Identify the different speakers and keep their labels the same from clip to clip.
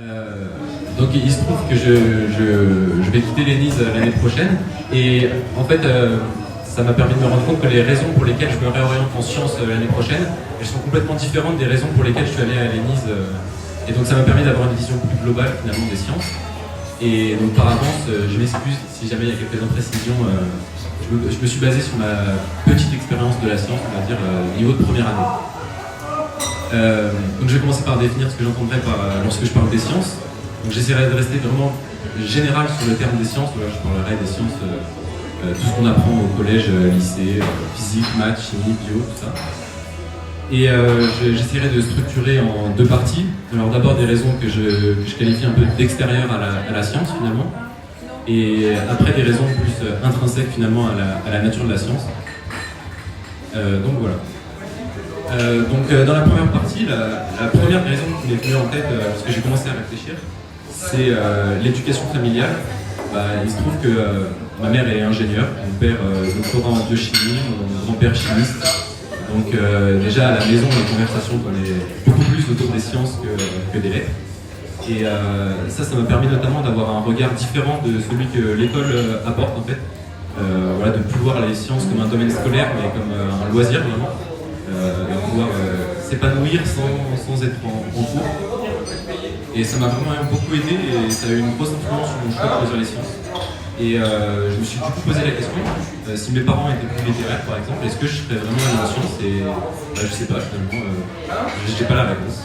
Speaker 1: Donc il se trouve que je vais quitter l'ENISE l'année prochaine et en fait ça m'a permis de me rendre compte que les raisons pour lesquelles je me réoriente en sciences l'année prochaine, elles sont complètement différentes des raisons pour lesquelles je suis allé à l'ENISE et donc ça m'a permis d'avoir une vision plus globale finalement des sciences. Et donc par avance, je m'excuse si jamais il y a quelques imprécisions. Je me suis basé sur ma petite expérience de la science, on va dire niveau de première année. Donc je vais commencer par définir ce que j'entendrai lorsque je parle des sciences. Donc j'essaierai de rester vraiment général sur le terme des sciences. Voilà, je parlerai des sciences, tout ce qu'on apprend au collège, lycée, physique, maths, chimie, bio, tout ça. Et j'essaierai de structurer en deux parties. Alors d'abord des raisons que je qualifie un peu d'extérieures à la science finalement. Et après des raisons plus intrinsèques finalement à la nature de la science. Donc voilà. Dans la première partie, la première raison qui m'est venue en tête lorsque j'ai commencé à réfléchir, c'est l'éducation familiale. Il se trouve que ma mère est ingénieure, mon père doctorat en biochimie, mon grand-père chimiste. Donc déjà à la maison, les conversations tournaient beaucoup plus autour des sciences que des lettres. Et ça m'a permis notamment d'avoir un regard différent de celui que l'école apporte en fait. Voilà, de ne plus voir les sciences comme un domaine scolaire, mais comme un loisir vraiment. De pouvoir s'épanouir sans être en cours. Et ça m'a vraiment beaucoup aidé et ça a eu une grosse influence sur mon choix de choisir les sciences. Et je me suis du coup posé la question, si mes parents étaient plus littéraires par exemple, est-ce que je serais vraiment allé en sciences? Et je sais pas finalement, j'ai pas la réponse.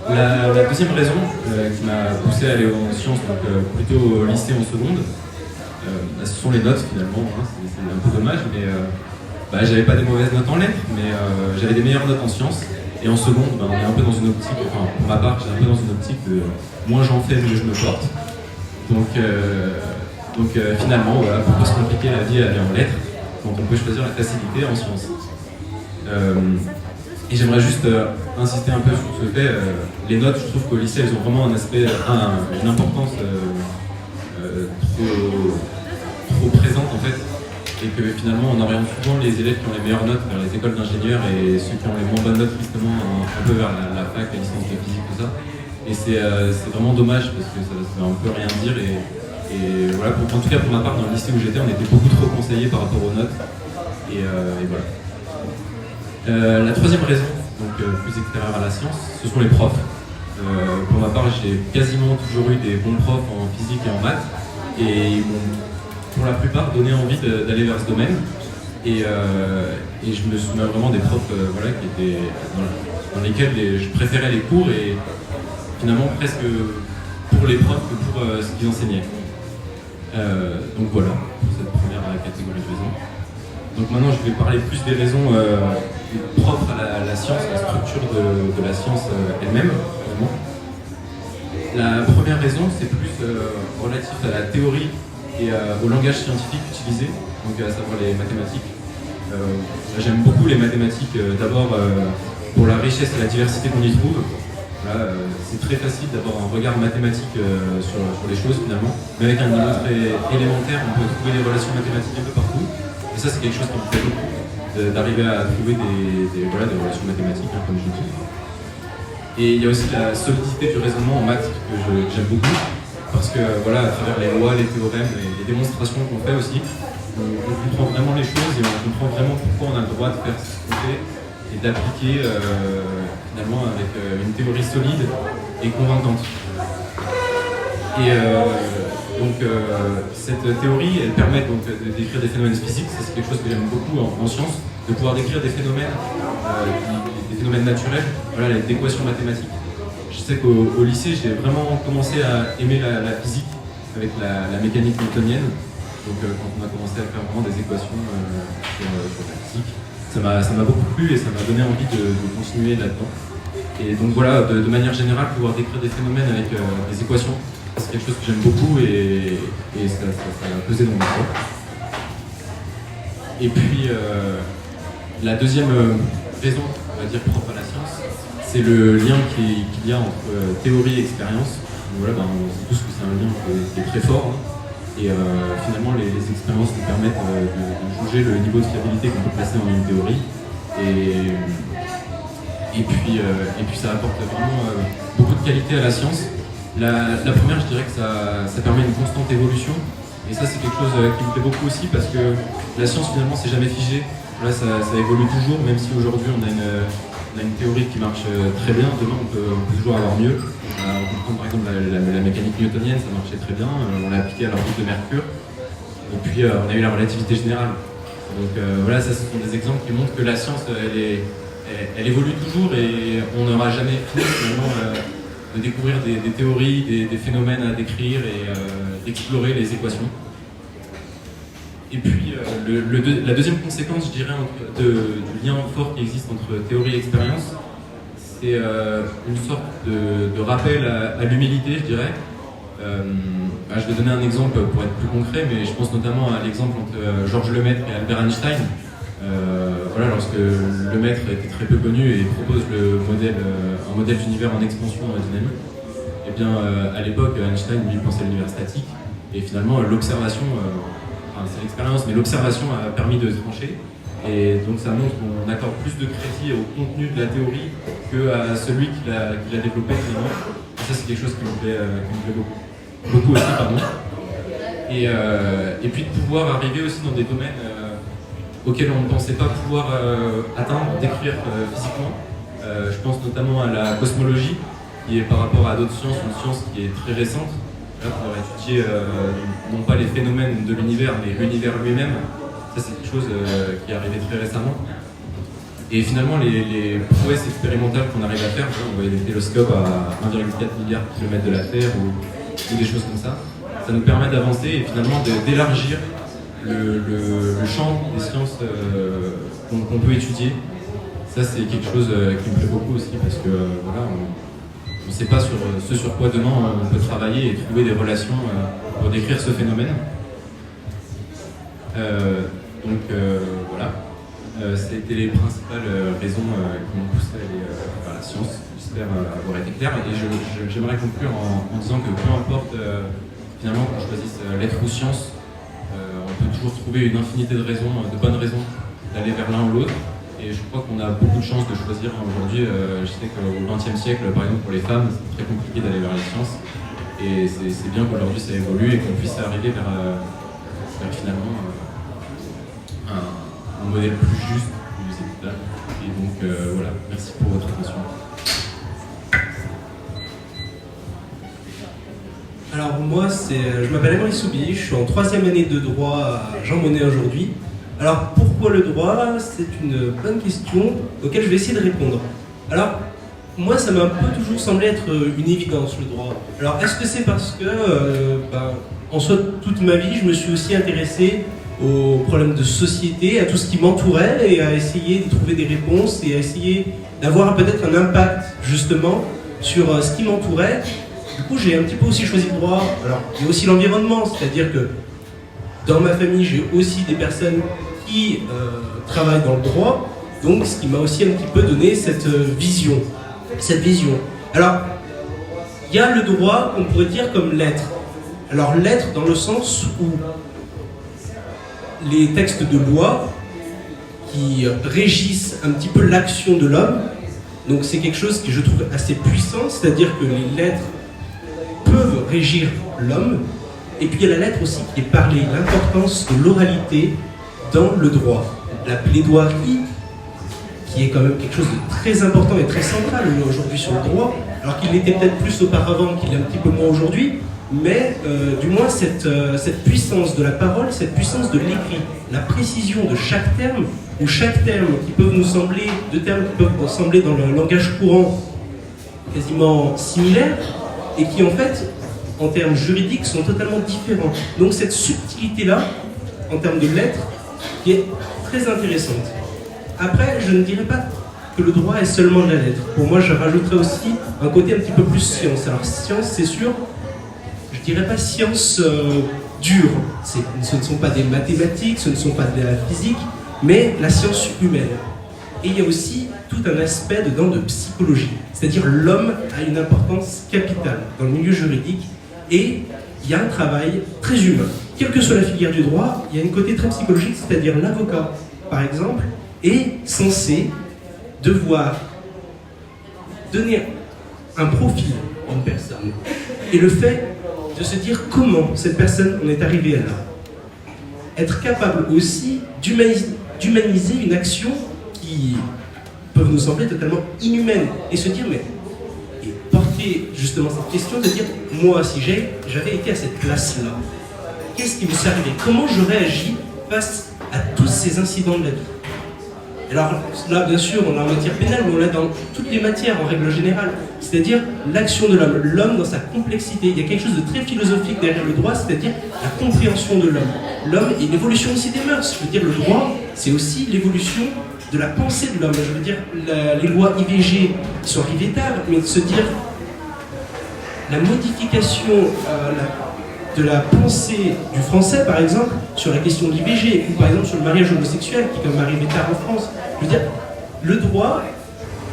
Speaker 1: La deuxième raison qui m'a poussé à aller en sciences, donc plutôt au lycée en seconde, ce sont les notes finalement, hein, c'est un peu dommage, mais j'avais pas des mauvaises notes en lettres, mais j'avais des meilleures notes en sciences. Et en seconde, on est un peu dans une optique, enfin pour ma part, j'étais un peu dans une optique de moins j'en fais, mieux je me porte. Donc finalement, voilà, pourquoi se compliquer la vie à aller en lettres quand on peut choisir la facilité en sciences. Et j'aimerais juste insister un peu sur ce fait. Les notes, je trouve qu'au lycée, elles ont vraiment un aspect, une importance trop présente en fait. Et que finalement on oriente souvent les élèves qui ont les meilleures notes vers les écoles d'ingénieurs et ceux qui ont les moins bonnes notes justement un peu vers la fac, la licence de physique, tout ça. Et c'est vraiment dommage parce que ça veut un peu rien dire et voilà, en tout cas pour ma part dans le lycée où j'étais on était beaucoup trop conseillés par rapport aux notes et voilà. La troisième raison, donc plus extérieure à la science, ce sont les profs. Pour ma part j'ai quasiment toujours eu des bons profs en physique et en maths et ils m'ont pour la plupart donné envie d'aller vers ce domaine et je me souviens vraiment des profs voilà, qui étaient dans lesquels je préférais les cours et finalement presque pour les profs que pour ce qu'ils enseignaient. Donc voilà pour cette première catégorie de raisons. Donc maintenant je vais parler plus des raisons propres à la science, la structure de la science elle-même. La première raison c'est plus relatif à la théorie et au langage scientifique utilisé, donc à savoir les mathématiques. J'aime beaucoup les mathématiques, d'abord pour la richesse et la diversité qu'on y trouve. Voilà, c'est très facile d'avoir un regard mathématique sur les choses finalement, mais avec un niveau très élémentaire, on peut trouver des relations mathématiques un peu partout. Et ça c'est quelque chose qui me plaît beaucoup, d'arriver à trouver des relations mathématiques, hein, comme je dis. Et il y a aussi la solidité du raisonnement en maths que j'aime beaucoup. Parce que voilà, à travers les lois, les théorèmes, les démonstrations qu'on fait aussi, on comprend vraiment les choses et on comprend vraiment pourquoi on a le droit de faire ce qu'on fait et d'appliquer finalement avec une théorie solide et convaincante. Et cette théorie, elle permet donc de décrire des phénomènes physiques, ça c'est quelque chose que j'aime beaucoup en sciences, de pouvoir décrire des phénomènes naturels, voilà, d'équations mathématiques. Je sais qu'au lycée, j'ai vraiment commencé à aimer la physique avec la mécanique newtonienne. Donc quand on a commencé à faire vraiment des équations sur la physique, ça m'a beaucoup plu et ça m'a donné envie de continuer là-dedans. Et donc voilà, de manière générale, pouvoir décrire des phénomènes avec des équations, c'est quelque chose que j'aime beaucoup et ça a pesé dans mon choix. Et puis la deuxième raison, on va dire propre à la science, c'est le lien qu'il y a entre théorie et expérience. Voilà, on sait tous que c'est un lien qui est très fort. Hein. Et finalement, les expériences nous permettent de juger le niveau de fiabilité qu'on peut placer en une théorie. Et puis ça apporte vraiment beaucoup de qualité à la science. La première, je dirais que ça permet une constante évolution. Et ça, c'est quelque chose qui me plaît beaucoup aussi parce que la science, finalement, c'est jamais figé. Là, ça évolue toujours, même si aujourd'hui, on a une théorie qui marche très bien. Demain, on peut toujours avoir mieux. On peut prendre par exemple la mécanique newtonienne, ça marchait très bien. On l'a appliqué à l'orbite de Mercure. Et puis, on a eu la relativité générale. Donc voilà, ça, ce sont des exemples qui montrent que la science, elle évolue toujours et on n'aura jamais fini finalement de découvrir des théories, des phénomènes à décrire et d'explorer les équations. Et puis la deuxième conséquence, je dirais, du lien fort qui existe entre théorie et expérience, c'est une sorte de rappel à l'humilité, je dirais. Je vais donner un exemple pour être plus concret, mais je pense notamment à l'exemple entre Georges Lemaître et Albert Einstein. Voilà, lorsque Lemaître était très peu connu et propose un modèle d'univers en expansion dynamique, et bien à l'époque Einstein lui pensait l'univers statique et finalement l'observation, c'est l'expérience, mais l'observation a permis de trancher et donc ça montre qu'on accorde plus de crédit au contenu de la théorie qu'à celui qui l'a développé finalement. Et ça c'est quelque chose qui me plaît beaucoup aussi, pardon. Et puis de pouvoir arriver aussi dans des domaines auxquels on ne pensait pas pouvoir atteindre, décrire physiquement. Je pense notamment à la cosmologie, qui est par rapport à d'autres sciences, une science qui est très récente, là, pour étudier non pas les phénomènes de l'univers, mais l'univers lui-même. Ça, c'est quelque chose qui est arrivé très récemment. Et finalement, les prouesses expérimentales qu'on arrive à faire, on voit des télescopes à 1,4 milliard de kilomètres de la Terre ou des choses comme ça, ça nous permet d'avancer et finalement d'élargir le champ des sciences qu'on peut étudier. Ça, c'est quelque chose qui me plaît beaucoup aussi parce que voilà, on ne sait pas ce sur quoi demain on peut travailler et trouver des relations pour décrire ce phénomène. Voilà. C'était les principales raisons qui m'ont poussé à aller vers la science. J'espère avoir été clair. Et j'aimerais conclure en disant que peu importe finalement qu'on choisisse lettres ou sciences, on peut toujours trouver une infinité de raisons, de bonnes raisons d'aller vers l'un ou l'autre. Et je crois qu'on a beaucoup de chance de choisir aujourd'hui. Je sais qu'au XXe siècle, par exemple, pour les femmes, c'est très compliqué d'aller vers les sciences. Et c'est bien qu'aujourd'hui ça évolue et qu'on puisse arriver vers finalement un modèle plus juste, plus équitable. Et donc voilà, merci pour votre attention.
Speaker 2: Alors moi, je m'appelle Emery Soubi, je suis en 3e année de droit à Jean Monnet aujourd'hui. Alors pourquoi le droit? C'est une bonne question auquel je vais essayer de répondre. Alors moi, ça m'a un peu toujours semblé être une évidence, le droit. Alors est-ce que c'est parce que, en soi, toute ma vie, je me suis aussi intéressé aux problèmes de société, à tout ce qui m'entourait et à essayer de trouver des réponses et à essayer d'avoir peut-être un impact justement sur ce qui m'entourait. Du coup, j'ai un petit peu aussi choisi le droit. Alors, il y a aussi l'environnement, c'est-à-dire que dans ma famille, j'ai aussi des personnes qui travaillent dans le droit, donc ce qui m'a aussi un petit peu donné cette vision. Alors, il y a le droit qu'on pourrait dire comme l'être. Alors, l'être dans le sens où les textes de loi qui régissent un petit peu l'action de l'homme, donc c'est quelque chose que je trouve assez puissant, c'est-à-dire que les lettres peuvent régir l'homme, et puis il y a la lettre aussi qui est parlée, l'importance de l'oralité dans le droit. La plaidoirie, qui est quand même quelque chose de très important et très central aujourd'hui sur le droit, alors qu'il l'était peut-être plus auparavant qu'il l'est un petit peu moins aujourd'hui, mais du moins cette puissance de la parole, cette puissance de l'écrit, la précision de chaque terme, ou chaque terme qui peuvent nous sembler, deux termes qui peuvent nous sembler dans le langage courant quasiment similaires, et qui en fait, en termes juridiques, sont totalement différents. Donc cette subtilité-là, en termes de lettres, qui est très intéressante. Après, je ne dirais pas que le droit est seulement de la lettre. Pour moi, je rajouterais aussi un côté un petit peu plus science. Alors science, c'est sûr, je dirais pas science dure. Ce ne sont pas des mathématiques, ce ne sont pas de la physique, mais la science humaine. Et il y a aussi tout un aspect dedans de psychologie. C'est-à-dire l'homme a une importance capitale dans le milieu juridique et il y a un travail très humain. Quelle que soit la filière du droit, il y a un côté très psychologique, c'est-à-dire l'avocat, par exemple, est censé devoir donner un profil d'une personne et le fait de se dire comment cette personne en est arrivée à là. Être capable aussi d'humaniser une action qui peut nous sembler totalement inhumaine et se dire, mais, et porter justement cette question de dire, moi si j'avais été à cette place-là, qu'est-ce qui me serait arrivé? Comment j'aurais agi face à tous ces incidents de la vie? Alors là, bien sûr, on l'a en matière pénale, mais on l'a dans toutes les matières en règle générale. C'est-à-dire l'action de l'homme, l'homme dans sa complexité. Il y a quelque chose de très philosophique derrière le droit, c'est-à-dire la compréhension de l'homme. L'homme et l'évolution aussi des mœurs. Je veux dire, le droit, c'est aussi l'évolution de la pensée de l'homme. Je veux dire, les lois IVG sont arrivées tard, mais de se dire la modification de la pensée du français, par exemple, sur la question de l'IVG, ou par exemple sur le mariage homosexuel, qui est quand même arrivé tard en France. Je veux dire, le droit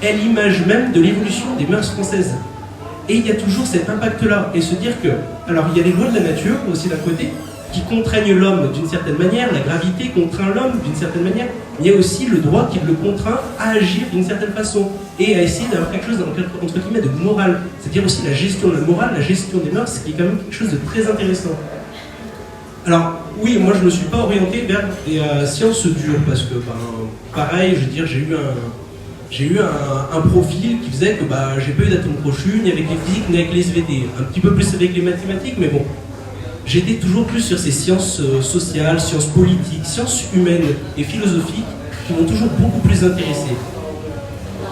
Speaker 2: est l'image même de l'évolution des mœurs françaises. Et il y a toujours cet impact-là. Et se dire que, alors il y a les lois de la nature aussi d'un côté, qui contraignent l'homme d'une certaine manière, la gravité contraint l'homme d'une certaine manière, il y a aussi le droit qui le contraint à agir d'une certaine façon et à essayer d'avoir quelque chose entre guillemets de moral, c'est-à-dire aussi la gestion de la morale, la gestion des mœurs, ce qui est quand même quelque chose de très intéressant. Alors oui, moi je ne me suis pas orienté vers des sciences dures parce que pareil, je veux dire, j'ai eu un profil qui faisait que j'ai pas eu d'atome crochu ni avec les physiques ni avec les SVT, un petit peu plus avec les mathématiques, mais bon. J'étais toujours plus sur ces sciences sociales, sciences politiques, sciences humaines et philosophiques qui m'ont toujours beaucoup plus intéressé.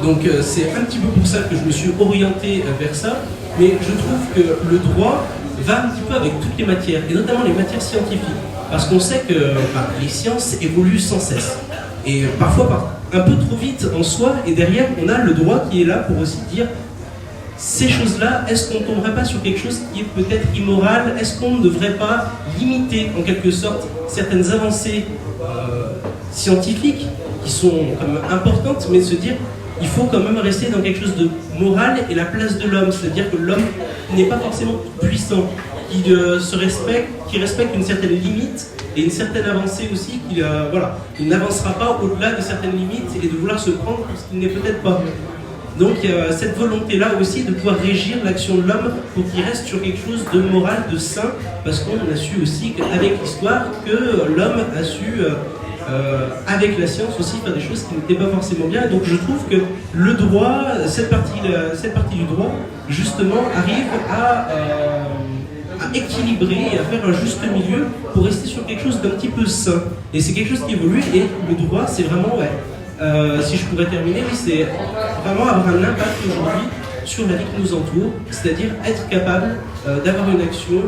Speaker 2: Donc c'est un petit peu pour ça que je me suis orienté vers ça, mais je trouve que le droit va un petit peu avec toutes les matières, et notamment les matières scientifiques, parce qu'on sait que les sciences évoluent sans cesse, et parfois un peu trop vite en soi, et derrière on a le droit qui est là pour aussi dire ces choses-là, est-ce qu'on ne tomberait pas sur quelque chose qui est peut-être immoral? Est-ce qu'on ne devrait pas limiter en quelque sorte certaines avancées scientifiques qui sont quand même importantes, mais de se dire il faut quand même rester dans quelque chose de moral et la place de l'homme, c'est-à-dire que l'homme n'est pas forcément puissant, qui respecte une certaine limite et une certaine avancée aussi, il n'avancera pas au-delà de certaines limites et de vouloir se prendre pour ce qu'il n'est peut-être pas. Donc il y a cette volonté-là aussi de pouvoir régir l'action de l'homme pour qu'il reste sur quelque chose de moral, de sain, parce qu'on a su aussi qu'avec l'histoire que l'homme a su, avec la science aussi, faire des choses qui n'étaient pas forcément bien. Donc je trouve que le droit, cette partie du droit, justement, arrive à équilibrer et à faire un juste milieu pour rester sur quelque chose d'un petit peu sain. Et c'est quelque chose qui évolue, et le droit, c'est vraiment... si je pourrais terminer, oui, c'est vraiment avoir un impact aujourd'hui sur la vie qui nous entoure, c'est-à-dire être capable d'avoir une action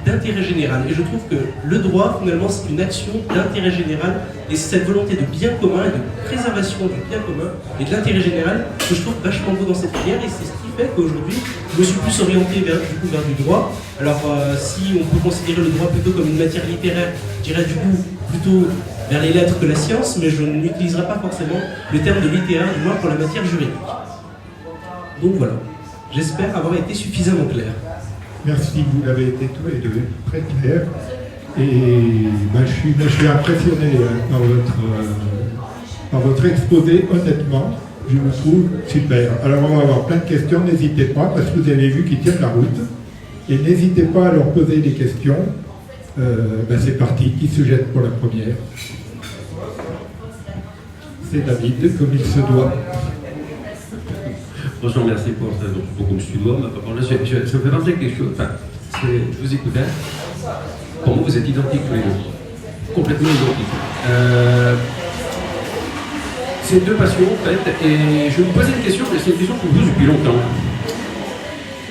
Speaker 2: d'intérêt général. Et je trouve que le droit, finalement, c'est une action d'intérêt général, et c'est cette volonté de bien commun et de préservation du bien commun et de l'intérêt général que je trouve vachement beau dans cette filière, et c'est ce qui fait qu'aujourd'hui, je me suis plus orienté vers du droit. Alors, si on peut considérer le droit plutôt comme une matière littéraire, je dirais du coup plutôt vers les lettres que la science, mais je n'utiliserai pas forcément le terme de littéraire, du moins pour la matière juridique. Donc voilà, j'espère avoir été suffisamment clair.
Speaker 3: Merci, vous l'avez été tous les deux, très clair. Et je suis impressionné par votre exposé, honnêtement, je vous trouve super. Alors on va avoir plein de questions, n'hésitez pas, parce que vous avez vu qu'ils tiennent la route. Et n'hésitez pas à leur poser des questions. C'est parti, qui se jette pour la première? C'est David, comme il se doit.
Speaker 4: Franchement, merci pour ça. Donc, comme je suis doigt, ça me fait penser quelque chose. Enfin, je vous écoutais. Pour moi, vous êtes identiques tous les deux. Complètement identiques. C'est deux passions, en fait. Et je vais vous poser une question, mais c'est une question que je vous pose depuis longtemps.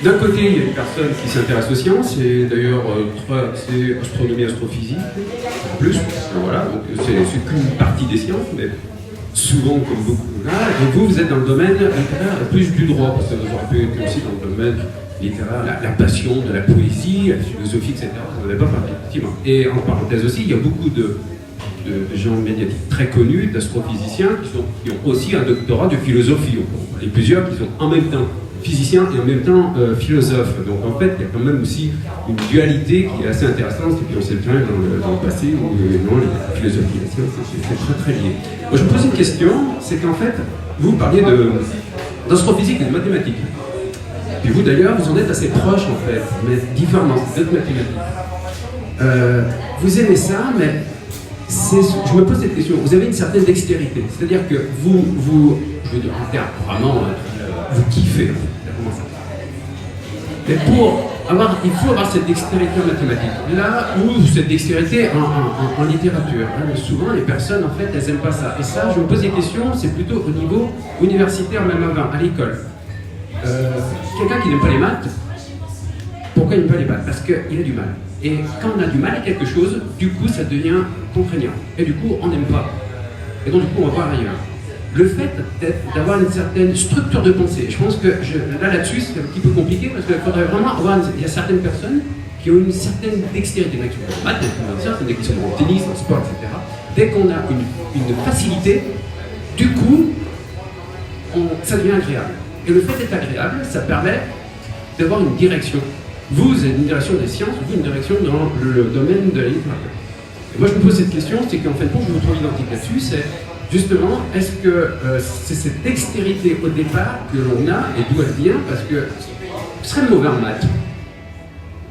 Speaker 4: D'un côté, il y a une personne qui s'intéresse aux sciences, et d'ailleurs, c'est astronomie, astrophysique, en plus, voilà, donc c'est qu'une partie des sciences, mais souvent, comme beaucoup là, et vous êtes dans le domaine littéraire, plus du droit, parce que vous aurez pu être aussi dans le domaine littéraire, la passion de la poésie, la philosophie, etc., vous n'avez pas parlé, effectivement. Et en parenthèse aussi, il y a beaucoup de gens médiatiques très connus, d'astrophysiciens, qui ont aussi un doctorat de philosophie, et plusieurs qui sont en même temps physicien et en même temps philosophe. Donc en fait, il y a quand même aussi une dualité qui est assez intéressante, et puis on sait bien dans le passé où la philosophie et la science, c'est très très lié. Moi je me pose une question, c'est qu'en fait, vous parliez D'astrophysique et de mathématiques. Puis vous d'ailleurs, vous en êtes assez proches en fait, mais différemment d'autres mathématiques. Vous aimez ça, mais je me pose cette question. Vous avez une certaine dextérité, c'est-à-dire que vous, je veux dire en termes vraiment, vous kiffez. Comment ça? Mais il faut avoir cette dextérité en mathématiques. Là où cette dextérité en littérature. Hein, souvent, les personnes, en fait, elles n'aiment pas ça. Et ça, je me pose des questions, c'est plutôt au niveau universitaire, même avant, à l'école. Quelqu'un qui n'aime pas les maths, pourquoi il n'aime pas les maths? Parce qu'il a du mal. Et quand on a du mal à quelque chose, du coup, ça devient contraignant. Et du coup, on n'aime pas. Et donc, du coup, on va voir ailleurs. Le fait d'avoir une certaine structure de pensée, je pense que là-dessus, c'est un petit peu compliqué parce qu'il faudrait vraiment avoir. Il y a certaines personnes qui ont une certaine dextérité, des mecs qui sont en maths, des qui sont en tennis, en sport, etc. Dès qu'on a une facilité, du coup, ça devient agréable. Et le fait d'être agréable, ça permet d'avoir une direction. Vous avez une direction des sciences, vous une direction dans le domaine de la littérature. Et moi, je me pose cette question, c'est qu'en fait, je vous trouve identique là-dessus, c'est justement, est-ce que c'est cette dextérité au départ que l'on a, et d'où elle vient, parce que vous serez mauvais en maths.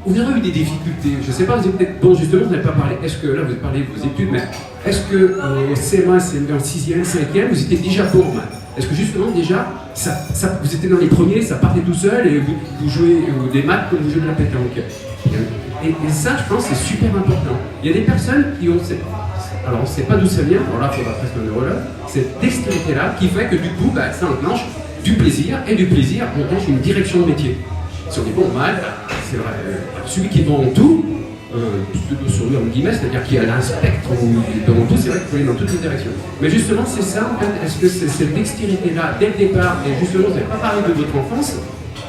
Speaker 4: Vous aurez eu des difficultés, je ne sais pas, vous êtes peut-être, bon justement, vous n'avez pas parlé, est-ce que, là vous parlez de vos études, mais est-ce que au CM1, CM2, en 6e, 5e, vous étiez déjà bon en maths? Est-ce que justement, déjà, vous étiez dans les premiers, ça partait tout seul, et vous jouez des maths comme vous jouez de la pétanque? Et ça, je pense, c'est super important. Il y a des personnes qui ont alors on ne sait pas d'où ça vient, alors là il faudra presque un neurologue, cette dextérité-là qui fait que du coup ça enclenche du plaisir, et du plaisir enclenche une direction de métier. Si on est bon en maths, c'est vrai, celui qui est bon en tout, sur lui en guillemets, c'est-à-dire qu'il a un spectre dans tout, c'est vrai qu'il faut aller dans toutes les directions. Mais justement c'est ça en fait, est-ce que c'est cette dextérité-là dès le départ, et justement vous n'avez pas parlé de votre enfance,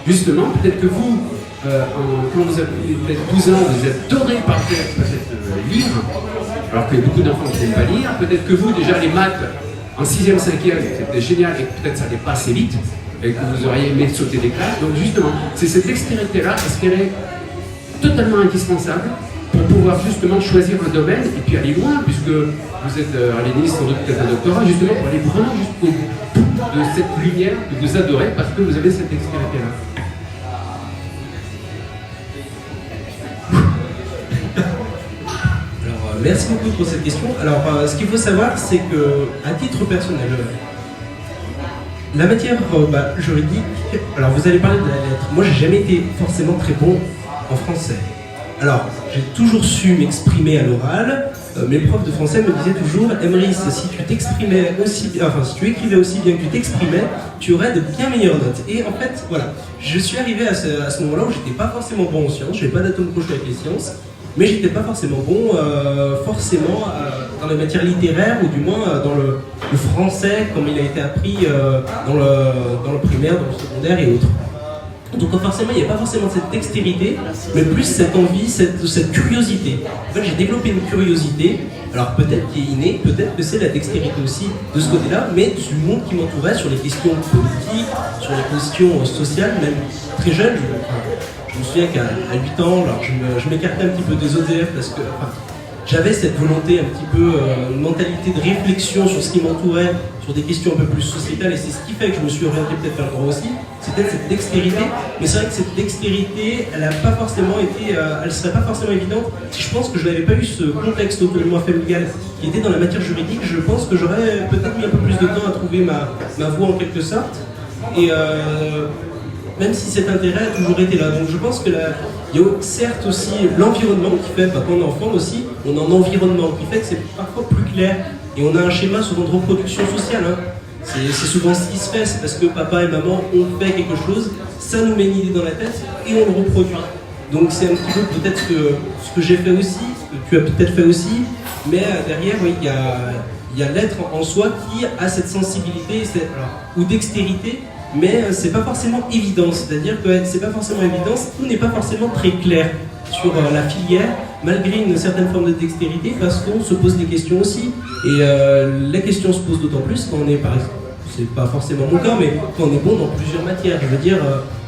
Speaker 4: justement peut-être que vous, quand vous avez 12 ans, vous êtes doré par peut-être lire, alors qu'il y a beaucoup d'enfants qui n'aiment pas lire. Peut-être que vous, déjà, les maths, en 6e, 5e, c'était génial et peut-être ça n'allait pas assez vite et que vous auriez aimé sauter des classes. Donc justement, c'est cette dextérité-là, est-ce qu'elle est totalement indispensable pour pouvoir justement choisir un domaine et puis aller loin, puisque vous êtes à l'ENIS, sans doute peut-être un doctorat, justement pour aller vraiment jusqu'au bout de cette lumière que vous adorez parce que vous avez cette dextérité-là.
Speaker 2: Merci beaucoup pour cette question. Alors, ce qu'il faut savoir, c'est que, à titre personnel, la matière juridique, alors vous allez parler de la lettre. Moi, j'ai jamais été forcément très bon en français. Alors, j'ai toujours su m'exprimer à l'oral. Mes profs de français me disaient toujours, Emrys, si tu t'exprimais aussi bien, enfin, si tu écrivais aussi bien que tu t'exprimais, tu aurais de bien meilleures notes. Et en fait, voilà, je suis arrivé à ce moment-là où j'étais pas forcément bon en sciences, j'avais pas d'atome crochu avec les sciences. Mais j'étais pas forcément bon, dans les matières littéraires, ou du moins dans le français, comme il a été appris dans le primaire, dans le secondaire et autres. Donc forcément, il n'y a pas forcément cette dextérité, mais plus cette envie, cette curiosité. En fait, j'ai développé une curiosité, alors peut-être qui est innée, peut-être que c'est la dextérité aussi de ce côté-là, mais du monde qui m'entourait sur les questions politiques, sur les questions sociales, même très jeune. Je me souviens qu'à 8 ans, alors je m'écartais un petit peu des autres élèves parce que j'avais cette volonté un petit peu, une mentalité de réflexion sur ce qui m'entourait, sur des questions un peu plus sociétales, et c'est ce qui fait que je me suis orienté peut-être vers le droit aussi. C'est peut-être cette dextérité, mais c'est vrai que cette dextérité, elle n'a pas forcément été, elle serait pas forcément évidente. Si je pense que je n'avais pas eu ce contexte autour de moi familial qui était dans la matière juridique, je pense que j'aurais peut-être mis un peu plus de temps à trouver ma voie en quelque sorte. Et même si cet intérêt a toujours été là. Donc je pense que il y a certes aussi l'environnement qui fait, quand on est enfant aussi, on a un environnement qui fait que c'est parfois plus clair. Et on a un schéma souvent de reproduction sociale. C'est souvent ce qui se fait, c'est parce que papa et maman ont fait quelque chose, ça nous met une idée dans la tête et on le reproduit. Donc c'est un petit peu peut-être ce que j'ai fait aussi, ce que tu as peut-être fait aussi, mais derrière, oui, il y a l'être en soi qui a cette sensibilité ou dextérité, mais c'est pas forcément évident, c'est-à-dire que c'est pas forcément évident, tout n'est pas forcément très clair sur la filière, malgré une certaine forme de dextérité, parce qu'on se pose des questions aussi, et les questions se posent d'autant plus quand on est, par exemple, c'est pas forcément mon cas, mais quand on est bon dans plusieurs matières, je veux dire,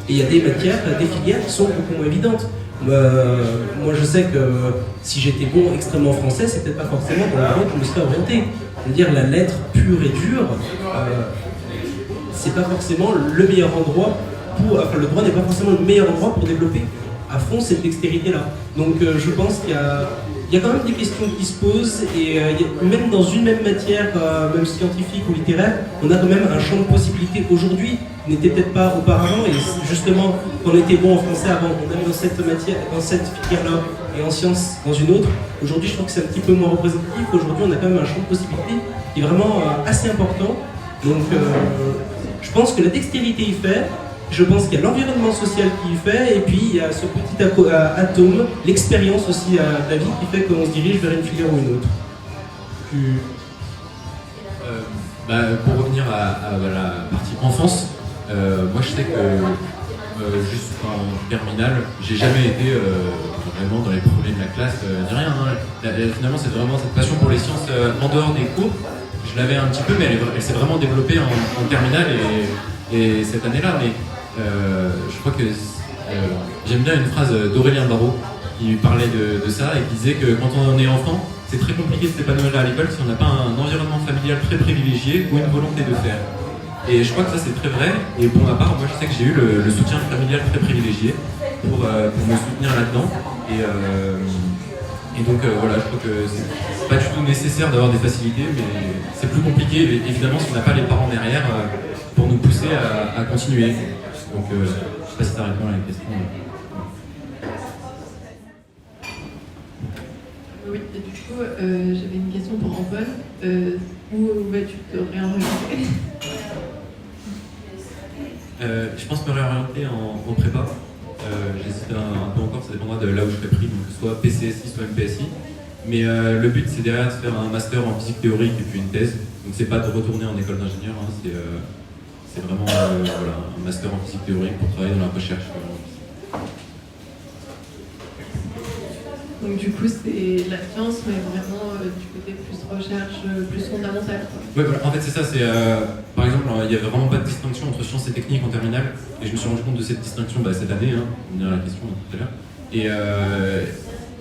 Speaker 2: et il y a des matières, des filières qui sont beaucoup moins évidentes. Moi je sais que si j'étais bon extrêmement français, c'est peut-être pas forcément dans le domaine que je me serais orienté. Je veux dire, la lettre pure et dure, c'est pas forcément le meilleur endroit enfin le droit n'est pas forcément le meilleur endroit pour développer à fond cette dextérité-là. Donc je pense qu'il y a quand même des questions qui se posent et même dans une même matière, même scientifique ou littéraire, on a quand même un champ de possibilités aujourd'hui qui n'était peut-être pas auparavant. Et justement, quand on était bon en français avant, on avait dans cette matière, dans cette filière-là, et en sciences dans une autre. Aujourd'hui, je trouve que c'est un petit peu moins représentatif. Aujourd'hui, on a quand même un champ de possibilités qui est vraiment assez important. Donc je pense que la dextérité y fait. Je pense qu'il y a l'environnement social qui y fait, et puis il y a ce petit atome, l'expérience aussi de la vie qui fait qu'on se dirige vers une filière ou une autre.
Speaker 1: Pour revenir à la partie enfance, moi je sais que jusqu'en terminale, j'ai jamais été vraiment dans les premiers de la classe, ni rien. Hein. Finalement, c'est vraiment cette passion pour les sciences en dehors des cours. Je l'avais un petit peu, mais elle s'est vraiment développée en terminale et cette année-là. Mais je crois que j'aime bien une phrase d'Aurélien Barraud qui parlait de ça et qui disait que quand on est enfant, c'est très compliqué de s'épanouir à l'école si on n'a pas un environnement familial très privilégié ou une volonté de faire. Et je crois que ça c'est très vrai, et pour ma part, moi je sais que j'ai eu le soutien familial très privilégié pour me soutenir là-dedans. Et donc voilà, je crois que c'est pas du tout nécessaire d'avoir des facilités, mais c'est plus compliqué évidemment si on n'a pas les parents derrière pour nous pousser à continuer. Donc je sais pas si ça répond à la question.
Speaker 5: Oui, et du coup, j'avais une question pour Antoine. Où vas-tu te réorienter?
Speaker 1: Je pense me réorienter en prépa. J'hésite un peu encore, ça dépendra de là où je serai pris, donc soit PCSI, soit MPSI. Mais le but, c'est derrière de faire un master en physique théorique et puis une thèse. Donc c'est pas de retourner en école d'ingénieur, hein, c'est vraiment voilà, un master en physique théorique pour travailler dans la recherche.
Speaker 5: Donc du coup, c'est la science, mais vraiment du côté plus recherche, plus fondamentale.
Speaker 1: Ouais, voilà. En fait, c'est ça. Par exemple, il n'y avait vraiment pas de distinction entre sciences et technique en terminale. Et je me suis rendu compte de cette distinction cette année, hein, on dira la question tout à l'heure.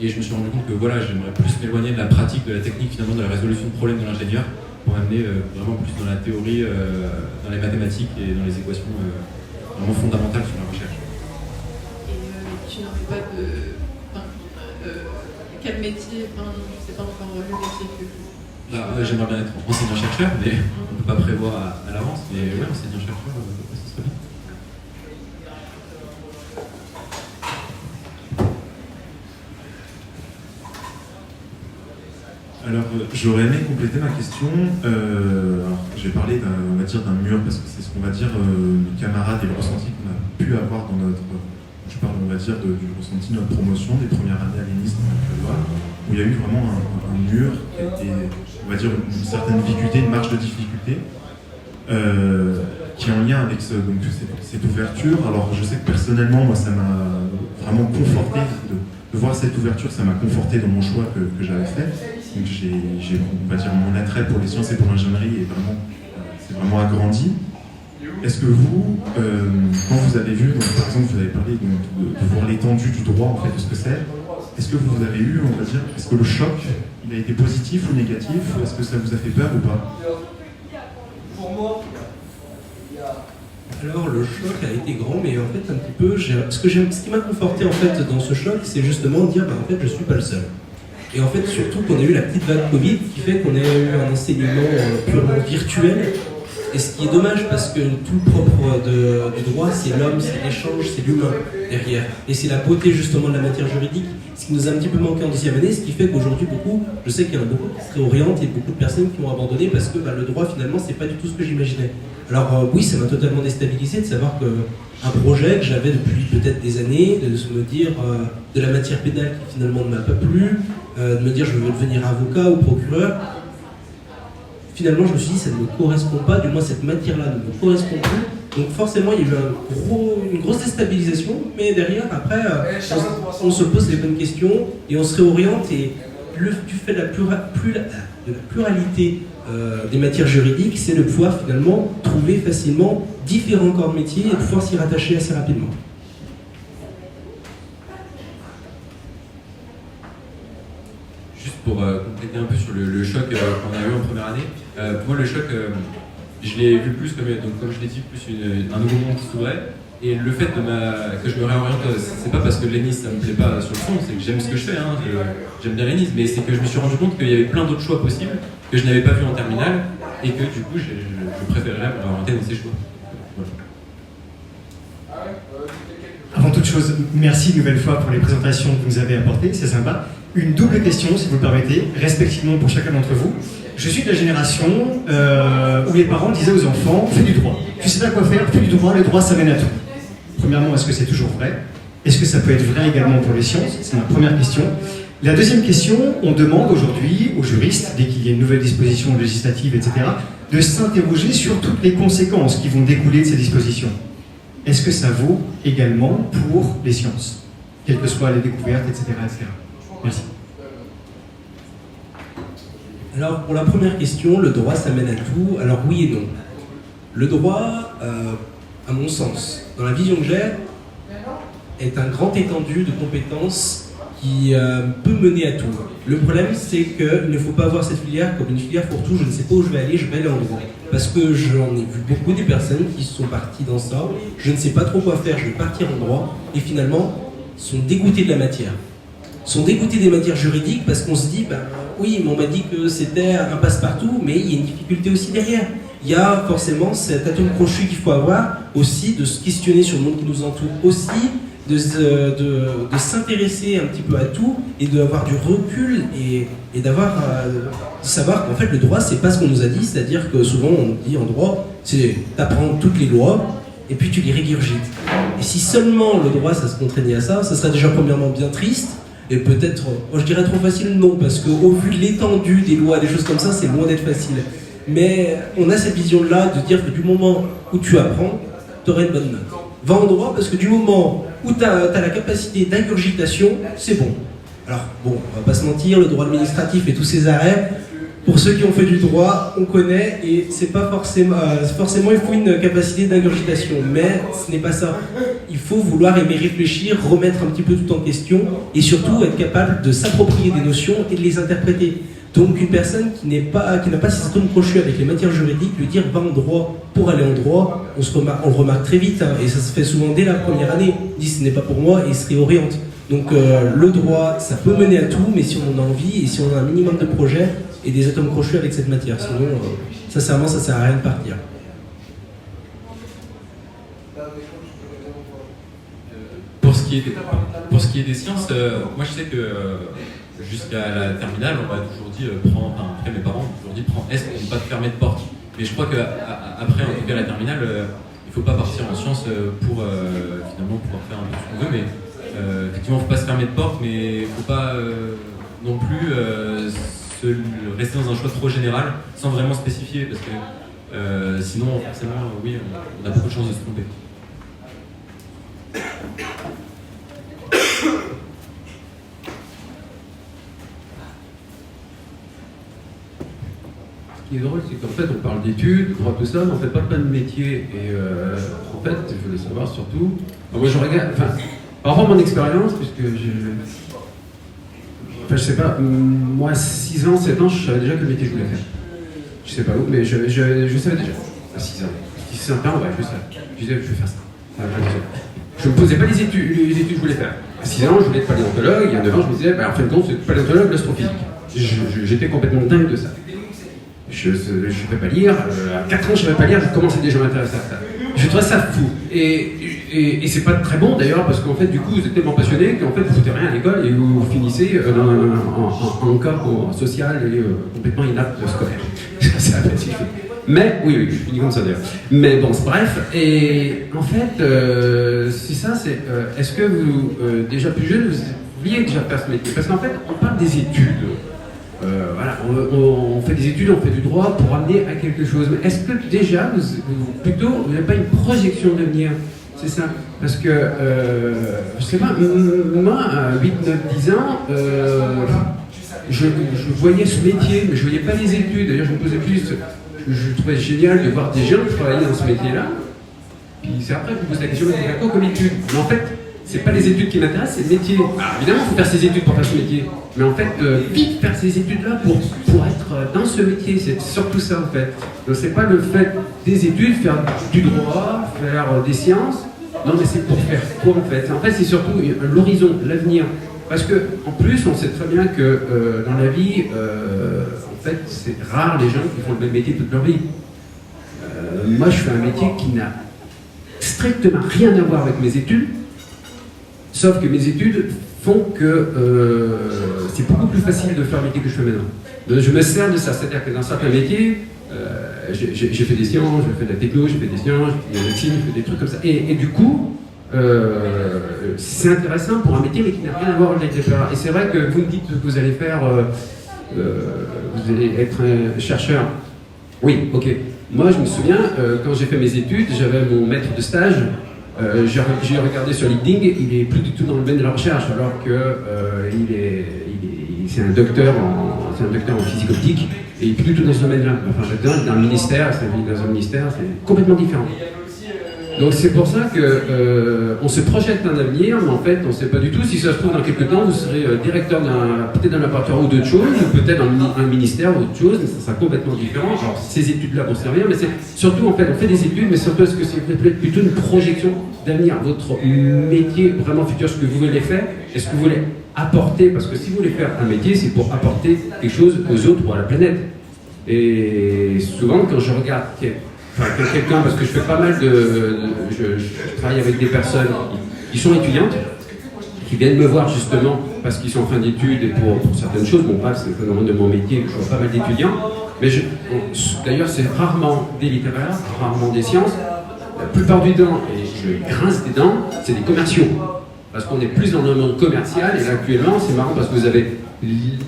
Speaker 1: Et je me suis rendu compte que voilà, j'aimerais plus m'éloigner de la pratique, de la technique, finalement, de la résolution de problèmes de l'ingénieur, pour m'amener vraiment plus dans la théorie, dans les mathématiques et dans les équations vraiment fondamentales sur la recherche.
Speaker 5: Et tu n'en fais pas de... quel métier, je ne sais pas encore le métier que...
Speaker 1: J'aimerais bien être enseignant-chercheur, mais on ne peut pas prévoir à l'avance. Mais ouais, enseignant-chercheur, ce serait bien.
Speaker 6: Alors, j'aurais aimé compléter ma question. J'ai parlé d'un mur, parce que c'est ce qu'on va dire nos camarades et le ressenti qu'on a pu avoir dans notre... Je parle, on va dire, du ressenti de notre promotion, des premières années à l'ENIS, où il y a eu vraiment un mur qui a été, on va dire, une certaine difficulté, une marge de difficulté, qui est en lien avec cette ouverture. Alors, je sais que personnellement, moi, ça m'a vraiment conforté, de voir cette ouverture, ça m'a conforté dans mon choix que j'avais fait. Donc, j'ai, on va dire, mon attrait pour les sciences et pour l'ingénierie s'est vraiment agrandi. Est-ce que vous, quand vous avez vu, donc, par exemple, vous avez parlé de voir l'étendue du droit, en fait, de ce que c'est, est-ce que vous avez eu, on va dire, est-ce que le choc, il a été positif ou négatif? Est-ce que ça vous a fait peur ou pas?
Speaker 2: Alors le choc a été grand, mais en fait un petit peu, ce qui m'a conforté en fait dans ce choc, c'est justement de dire, en fait, je suis pas le seul. Et en fait, surtout qu'on a eu la petite vague Covid qui fait qu'on a eu un enseignement purement virtuel. Et ce qui est dommage parce que tout le propre du droit, c'est l'homme, c'est l'échange, c'est l'humain derrière. Et c'est la beauté justement de la matière juridique, ce qui nous a un petit peu manqué en deuxième année, ce qui fait qu'aujourd'hui je sais qu'il y en a beaucoup qui se réorientent et beaucoup de personnes qui ont abandonné parce que le droit finalement c'est pas du tout ce que j'imaginais. Alors oui, ça m'a totalement déstabilisé de savoir qu'un projet que j'avais depuis peut-être des années, de me dire de la matière pénale qui finalement ne m'a pas plu, de me dire je veux devenir avocat ou procureur. Finalement, je me suis dit, ça ne me correspond pas, du moins cette matière-là ne me correspond plus. Donc forcément, il y a eu une grosse déstabilisation, mais derrière, après, on se pose les bonnes questions et on se réoriente. Et du fait de la pluralité des matières juridiques, c'est de pouvoir finalement trouver facilement différents corps de métier et de pouvoir s'y rattacher assez rapidement.
Speaker 1: Juste pour compléter un peu sur le choc qu'on a eu en première année, moi le choc, je l'ai vu plus comme je l'ai dit, plus un nouveau monde qui s'ouvrait. Et le fait que je me réoriente, c'est pas parce que l'ENIS ça me plaît pas sur le fond, c'est que j'aime ce que je fais, hein, j'aime bien l'ENIS, mais c'est que je me suis rendu compte qu'il y avait plein d'autres choix possibles que je n'avais pas vu en terminale et que du coup je préférerais me réorienter dans ces choix. Voilà.
Speaker 7: Avant toute chose, merci une nouvelle fois pour les présentations que vous nous avez apportées, c'est sympa. Une double question, si vous le permettez, respectivement pour chacun d'entre vous. Je suis de la génération où les parents disaient aux enfants « fais du droit, tu sais pas quoi faire, fais du droit, le droit ça mène à tout ». Premièrement, est-ce que c'est toujours vrai? Est-ce que ça peut être vrai également pour les sciences? C'est ma première question. La deuxième question, on demande aujourd'hui aux juristes, dès qu'il y a une nouvelle disposition législative, etc., de s'interroger sur toutes les conséquences qui vont découler de ces dispositions. Est-ce que ça vaut également pour les sciences, quelles que soient les découvertes, etc. etc. Merci.
Speaker 2: Alors, pour la première question, le droit, ça mène à tout. Alors, oui et non. Le droit, à mon sens, dans la vision que j'ai, est un grand étendu de compétences qui peut mener à tout. Le problème, c'est qu'il ne faut pas voir cette filière comme une filière pour tout. Je ne sais pas où je vais aller en droit. Parce que j'en ai vu beaucoup des personnes qui sont parties dans ça. Je ne sais pas trop quoi faire, je vais partir en droit. Et finalement, sont dégoûtés de la matière. Sont dégoûtés des matières juridiques parce qu'on se dit, ben, oui, mais on m'a dit que c'était un passe-partout, mais il y a une difficulté aussi derrière. Il y a forcément cet atome crochu qu'il faut avoir, aussi de se questionner sur le monde qui nous entoure, aussi de s'intéresser un petit peu à tout et d'avoir du recul et d'avoir de savoir qu'en fait le droit c'est pas ce qu'on nous a dit, c'est-à-dire que souvent on dit en droit, c'est t'apprends toutes les lois et puis tu les régurgites. Et si seulement le droit ça se contraignait à ça, ça serait déjà premièrement bien triste. Et peut-être, je dirais trop facile, non, parce qu'au vu de l'étendue des lois, des choses comme ça, c'est loin d'être facile. Mais on a cette vision-là de dire que du moment où tu apprends, tu auras une bonne note. Va en droit, parce que du moment où tu as la capacité d'ingurgitation, c'est bon. Alors, bon, on va pas se mentir, le droit administratif et tous ces arrêts, pour ceux qui ont fait du droit, on connaît, et c'est pas forcément, il faut une capacité d'ingurgitation, mais ce n'est pas ça. Il faut vouloir aimer réfléchir, remettre un petit peu tout en question, et surtout être capable de s'approprier des notions et de les interpréter. Donc une personne qui n'a pas ces atomes crochus avec les matières juridiques, lui dire va en droit pour aller en droit, on le remarque très vite, hein, et ça se fait souvent dès la première année, il dit ce n'est pas pour moi, et il se réoriente. Donc le droit, ça peut mener à tout, mais si on en a envie, et si on a un minimum de projets, et des atomes crochus avec cette matière. Sinon, sincèrement, ça sert à rien de partir.
Speaker 1: Pour ce qui est des sciences, moi je sais que jusqu'à la terminale, on m'a toujours dit, après mes parents m'ont toujours dit, prends S pour ne pas te fermer de porte. Mais je crois qu'après, en tout cas la terminale, il ne faut pas partir en sciences pour finalement pouvoir faire un peu ce qu'on veut. Mais effectivement, il ne faut pas se fermer de porte, mais il ne faut pas non plus rester dans un choix trop général sans vraiment spécifier, parce que sinon forcément oui on a beaucoup de chances de se tromper.
Speaker 4: Ce qui est drôle, c'est qu'en fait on parle d'études, droit, tout ça, mais on fait pas plein de métiers, et en fait je voulais savoir surtout, moi je regarde, par rapport à mon expérience, puisque je sais pas, moi 6 ans, 7 ans, je savais déjà quel métier je voulais faire. Je sais pas où, mais je savais déjà. À 6 ans. 6 ans, ouais, je savais. Je disais, je vais faire ça. Je me posais pas les études que je voulais faire. À 6 ans, je voulais être paléontologue, il y a 9 ans, je me disais, en fin de compte, c'est paléontologue, l'astrophysique. J'étais complètement dingue de ça. Je ne savais pas lire, à 4 ans, je ne savais pas lire, je commençais déjà à m'intéresser à ça. Je trouvais ça fou. Et c'est pas très bon d'ailleurs, parce qu'en fait, du coup, vous êtes tellement passionné qu'en fait, vous foutez rien à l'école et vous finissez en cas social et complètement inapte scolaire. C'est un petit peu. Mais, oui, je finis comme ça d'ailleurs. Mais bon, bref, et en fait, c'est ça, est-ce que vous, déjà plus jeune, vous vouliez déjà faire ce métier? Parce qu'en fait, on parle des études. Voilà, on fait des études, on fait du droit pour amener à quelque chose. Mais est-ce que déjà, vous n'avez pas une projection d'avenir? C'est ça. Parce que, je sais pas, moi, à 8, 9, 10 ans, je voyais ce métier, mais je voyais pas les études. D'ailleurs, je me posais plus. Je trouvais génial de voir des gens travailler dans ce métier-là. Puis c'est après que je me pose la question, mais c'est quoi comme étude? Mais en fait, c'est pas les études qui m'intéressent, c'est le métier. Alors, évidemment, il faut faire ses études pour faire ce métier. Mais en fait, vite faire ces études-là pour être dans ce métier. C'est surtout ça, en fait. Donc, c'est pas le fait des études, faire du droit, faire des sciences. Non, mais c'est pour faire quoi, en fait? En fait, c'est surtout l'horizon, l'avenir. Parce que, en plus, on sait très bien que dans la vie, en fait, c'est rare les gens qui font le même métier toute leur vie. Moi, je fais un métier qui n'a strictement rien à voir avec mes études, sauf que mes études font que c'est beaucoup plus facile de faire le métier que je fais maintenant. Donc, je me sers de ça, c'est-à-dire que dans certains métiers, j'ai fait des sciences, j'ai fait de la techno, j'ai fait des sciences, j'ai fait de la médecine, j'ai fait des trucs comme ça. Et du coup, c'est intéressant pour un métier mais qui n'a rien à voir avec les etc. Et c'est vrai que vous me dites que vous allez faire, vous allez être un chercheur. Oui, ok. Moi, je me souviens, quand j'ai fait mes études, j'avais mon maître de stage. J'ai regardé sur LinkedIn, il est plus du tout dans le domaine de la recherche, alors que c'est un docteur en physique optique, et il est plus du tout dans ce domaine-là. Enfin, dans le ministère, dans un ministère, c'est complètement différent. Donc c'est pour ça qu'on se projette dans l'avenir, mais en fait on ne sait pas du tout. Si ça se trouve dans quelques temps, vous serez directeur peut-être d'un laboratoire ou d'autre chose, ou peut-être dans un ministère ou autre chose, mais ça sera complètement différent. Alors ces études-là vont servir, mais c'est surtout en fait on fait des études, mais surtout est-ce que c'est plutôt une projection d'avenir, votre métier vraiment futur, ce que vous voulez faire, est-ce que vous voulez apporter, parce que si vous voulez faire un métier, c'est pour apporter quelque chose aux autres ou à la planète. Et souvent quand je regarde quelqu'un, parce que je fais pas mal je travaille avec des personnes qui sont étudiantes, qui viennent me voir justement parce qu'ils sont en fin d'études et pour certaines choses. Bon, bref, c'est le phénomène de mon métier, je vois pas mal d'étudiants, mais d'ailleurs c'est rarement des littéraires, rarement des sciences. La plupart du temps, et je grince des dents, c'est des commerciaux. Parce qu'on est plus dans le monde commercial, et là, actuellement, c'est marrant parce que vous avez.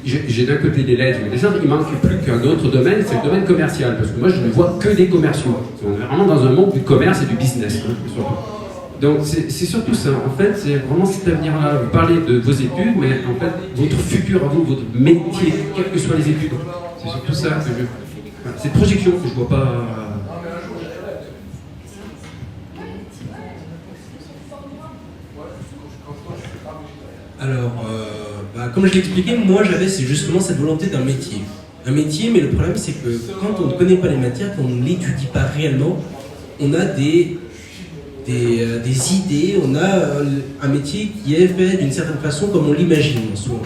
Speaker 4: J'ai d'un côté des lettres, mais des autres, il manque plus qu'un autre domaine, c'est le domaine commercial. Parce que moi, je ne vois que des commerciaux. On est vraiment dans un monde du commerce et du business, hein, surtout. Donc, c'est surtout ça. En fait, c'est vraiment cet avenir-là. Vous parlez de vos études, mais en fait, votre futur à vous, votre métier, quelles que soient les études. C'est surtout ça que cette projection que je ne vois pas.
Speaker 2: Alors, comme je l'ai expliqué, moi j'avais justement cette volonté d'un métier. Un métier, mais le problème c'est que quand on ne connaît pas les matières, quand on ne l'étudie pas réellement, on a des idées, on a un métier qui est fait d'une certaine façon comme on l'imagine en soi.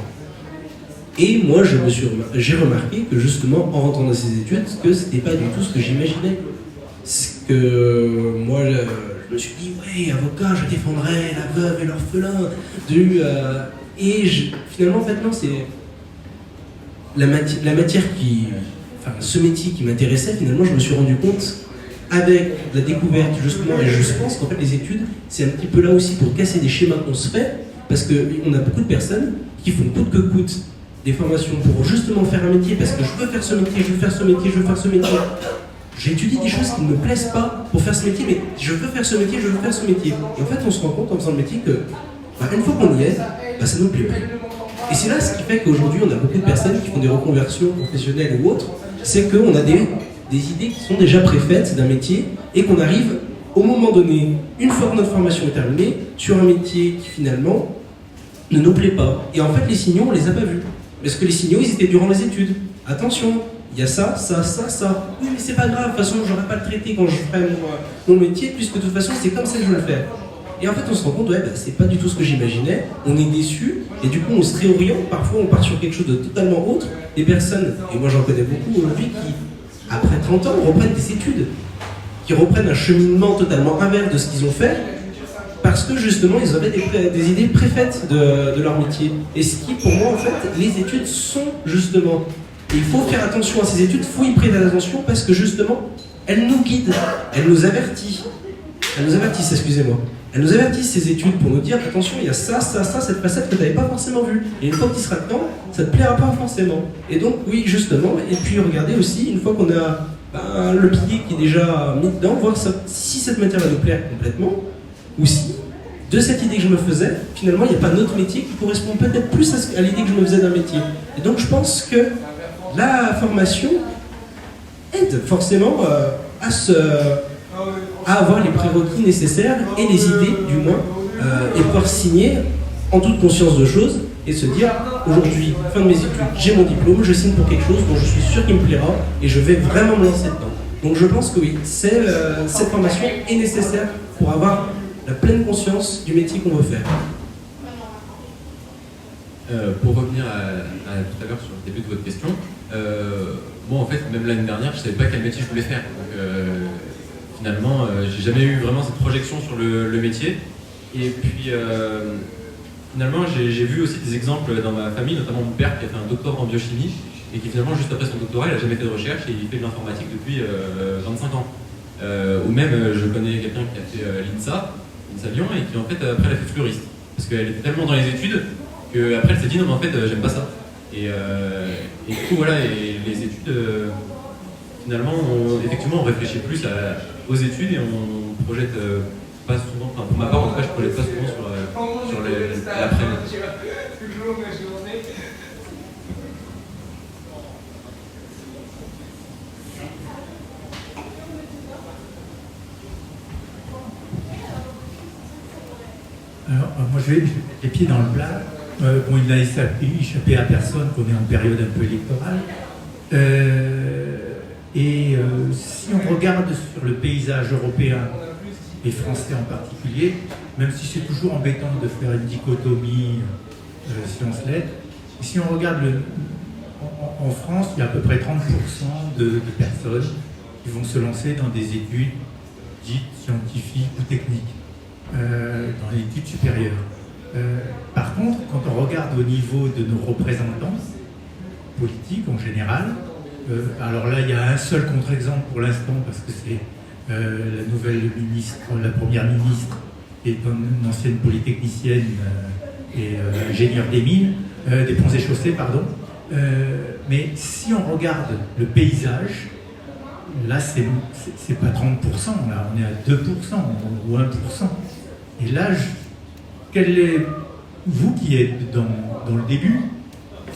Speaker 2: Et moi j'ai remarqué que justement en rentrant dans ces études, que c'était pas du tout ce que j'imaginais. Moi je me suis dit, ouais, avocat, je défendrai la veuve et l'orphelin. Finalement, en fait, non, c'est la matière ce métier qui m'intéressait. Finalement, je me suis rendu compte avec la découverte, justement, et je pense qu'en fait, les études, c'est un petit peu là aussi pour casser des schémas qu'on se fait, parce qu'on a beaucoup de personnes qui font coûte que coûte des formations pour justement faire un métier, parce que je veux faire ce métier, je veux faire ce métier, je veux faire ce métier. J'étudie des choses qui ne me plaisent pas pour faire ce métier, mais je veux faire ce métier, je veux faire ce métier. Et en fait, on se rend compte en faisant le métier que, une fois qu'on y est, ça nous plaît plus. Et c'est là ce qui fait qu'aujourd'hui, on a beaucoup de personnes qui font des reconversions professionnelles ou autres, c'est qu'on a des idées qui sont déjà préfaites d'un métier et qu'on arrive, au moment donné, une fois que notre formation est terminée, sur un métier qui finalement ne nous plaît pas. Et en fait, les signaux, on les a pas vus. Parce que les signaux, ils étaient durant les études. Attention, il y a ça, ça, ça, ça. Oui, mais c'est pas grave, de toute façon, j'aurais pas le traité quand je ferai mon métier, puisque de toute façon, c'est comme ça que je veux le faire. Et en fait, on se rend compte, c'est pas du tout ce que j'imaginais, on est déçu, et du coup, on se réoriente, parfois, on part sur quelque chose de totalement autre. Des personnes, et moi j'en connais beaucoup aujourd'hui, qui, après 30 ans, reprennent des études, qui reprennent un cheminement totalement inverse de ce qu'ils ont fait, parce que justement, ils avaient des idées préfaites de leur métier. Et ce qui, pour moi, en fait, les études sont justement. Et il faut faire attention à ces études, il faut y prêter attention, parce que justement, elles nous guident, elles nous avertissent. Elles nous avertissent, excusez-moi. Elles nous avertissent ces études pour nous dire attention, il y a ça, ça, ça, cette facette que tu n'avais pas forcément vue. Et une fois que tu seras dedans, ça ne te plaira pas forcément. Et donc, oui, justement, et puis regardez aussi, une fois qu'on a le pied qui est déjà mis dedans, voir si cette matière va nous plaire complètement, ou si, de cette idée que je me faisais, finalement, il n'y a pas d'autre métier qui correspond peut-être plus à l'idée que je me faisais d'un métier. Et donc, je pense que la formation aide forcément à avoir les prérequis nécessaires et les idées, du moins, et pouvoir signer en toute conscience de choses et se dire aujourd'hui, fin de mes études, j'ai mon diplôme, je signe pour quelque chose dont je suis sûr qu'il me plaira et je vais vraiment me lancer dedans. Donc je pense que oui, cette formation est nécessaire pour avoir la pleine conscience du métier qu'on veut faire.
Speaker 1: Pour revenir à tout à l'heure sur le début de votre question, moi en fait, même l'année dernière, je ne savais pas quel métier je voulais faire. Donc finalement, j'ai jamais eu vraiment cette projection sur le métier. Et puis finalement, j'ai vu aussi des exemples dans ma famille, notamment mon père qui a fait un doctorat en biochimie et qui finalement, juste après son doctorat, il n'a jamais fait de recherche et il fait de l'informatique depuis 25 ans. Ou même, je connais quelqu'un qui a fait l'INSA Lyon, et qui en fait, après, elle a fait fleuriste. Parce qu'elle était tellement dans les études qu'après, elle s'est dit non, mais en fait, j'aime pas ça. Et du coup, voilà, et les études, finalement, effectivement, on réfléchit plus aux études et on projette pas souvent, enfin, pour ma part, en tout cas, je projette pas souvent sur l'après-midi.
Speaker 8: Alors, moi, je vais mettre les pieds dans le plat. Bon, il n'a échappé à personne qu'on est en période un peu électorale. Si on regarde sur le paysage européen et français en particulier, même si c'est toujours embêtant de faire une dichotomie sciences-lettres, si on regarde en France, il y a à peu près 30% de personnes qui vont se lancer dans des études dites scientifiques ou techniques. Dans les études supérieures. Par contre, quand on regarde au niveau de nos représentants politiques en général, alors là il y a un seul contre-exemple pour l'instant parce que c'est la nouvelle ministre, la première ministre, qui est une ancienne polytechnicienne et ingénieure des mines, des ponts et chaussées, pardon. Mais si on regarde le paysage, là c'est pas 30%, là on est à 2% ou 1%. Et là, quel est, vous qui êtes dans le début,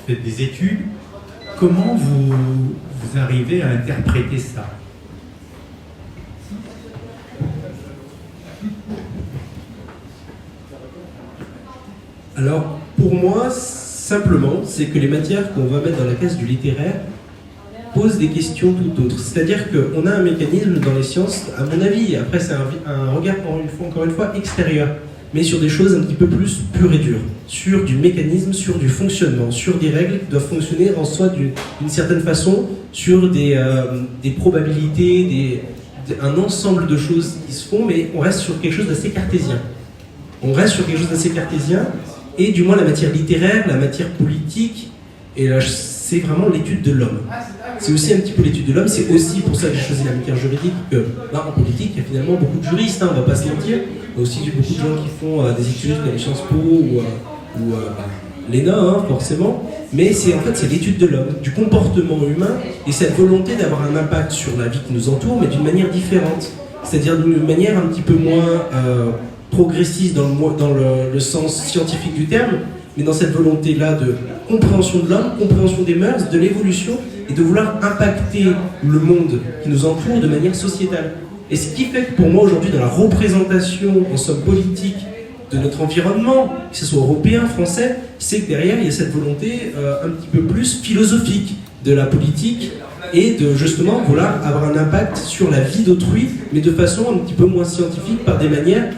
Speaker 8: faites des études, comment vous arrivez à interpréter ça?
Speaker 2: Alors, pour moi, simplement, c'est que les matières qu'on va mettre dans la case du littéraire posent des questions tout autres. C'est-à-dire qu'on a un mécanisme dans les sciences, à mon avis, après c'est un regard encore une fois extérieur, mais sur des choses un petit peu plus pures et dures, sur du mécanisme, sur du fonctionnement, sur des règles qui doivent fonctionner en soi d'une certaine façon, sur des probabilités, un ensemble de choses qui se font, mais on reste sur quelque chose d'assez cartésien. On reste sur quelque chose d'assez cartésien, et du moins la matière littéraire, la matière politique, et là, c'est vraiment l'étude de l'homme. C'est aussi un petit peu l'étude de l'homme, c'est aussi pour ça que j'ai choisi la matière juridique, que là en politique, il y a finalement beaucoup de juristes, on va pas se mentir, il y a aussi beaucoup de gens qui font des études comme Sciences Po ou l'ENA, forcément, mais c'est l'étude de l'homme, du comportement humain, et cette volonté d'avoir un impact sur la vie qui nous entoure, mais d'une manière différente, c'est-à-dire d'une manière un petit peu moins progressiste dans le sens scientifique du terme, mais dans cette volonté-là de compréhension de l'homme, compréhension des mœurs, de l'évolution, et de vouloir impacter le monde qui nous entoure de manière sociétale. Et ce qui fait que pour moi aujourd'hui, dans la représentation, en somme politique, de notre environnement, que ce soit européen, français, c'est que derrière, il y a cette volonté un petit peu plus philosophique de la politique, et de justement vouloir avoir un impact sur la vie d'autrui, mais de façon un petit peu moins scientifique, par des manières,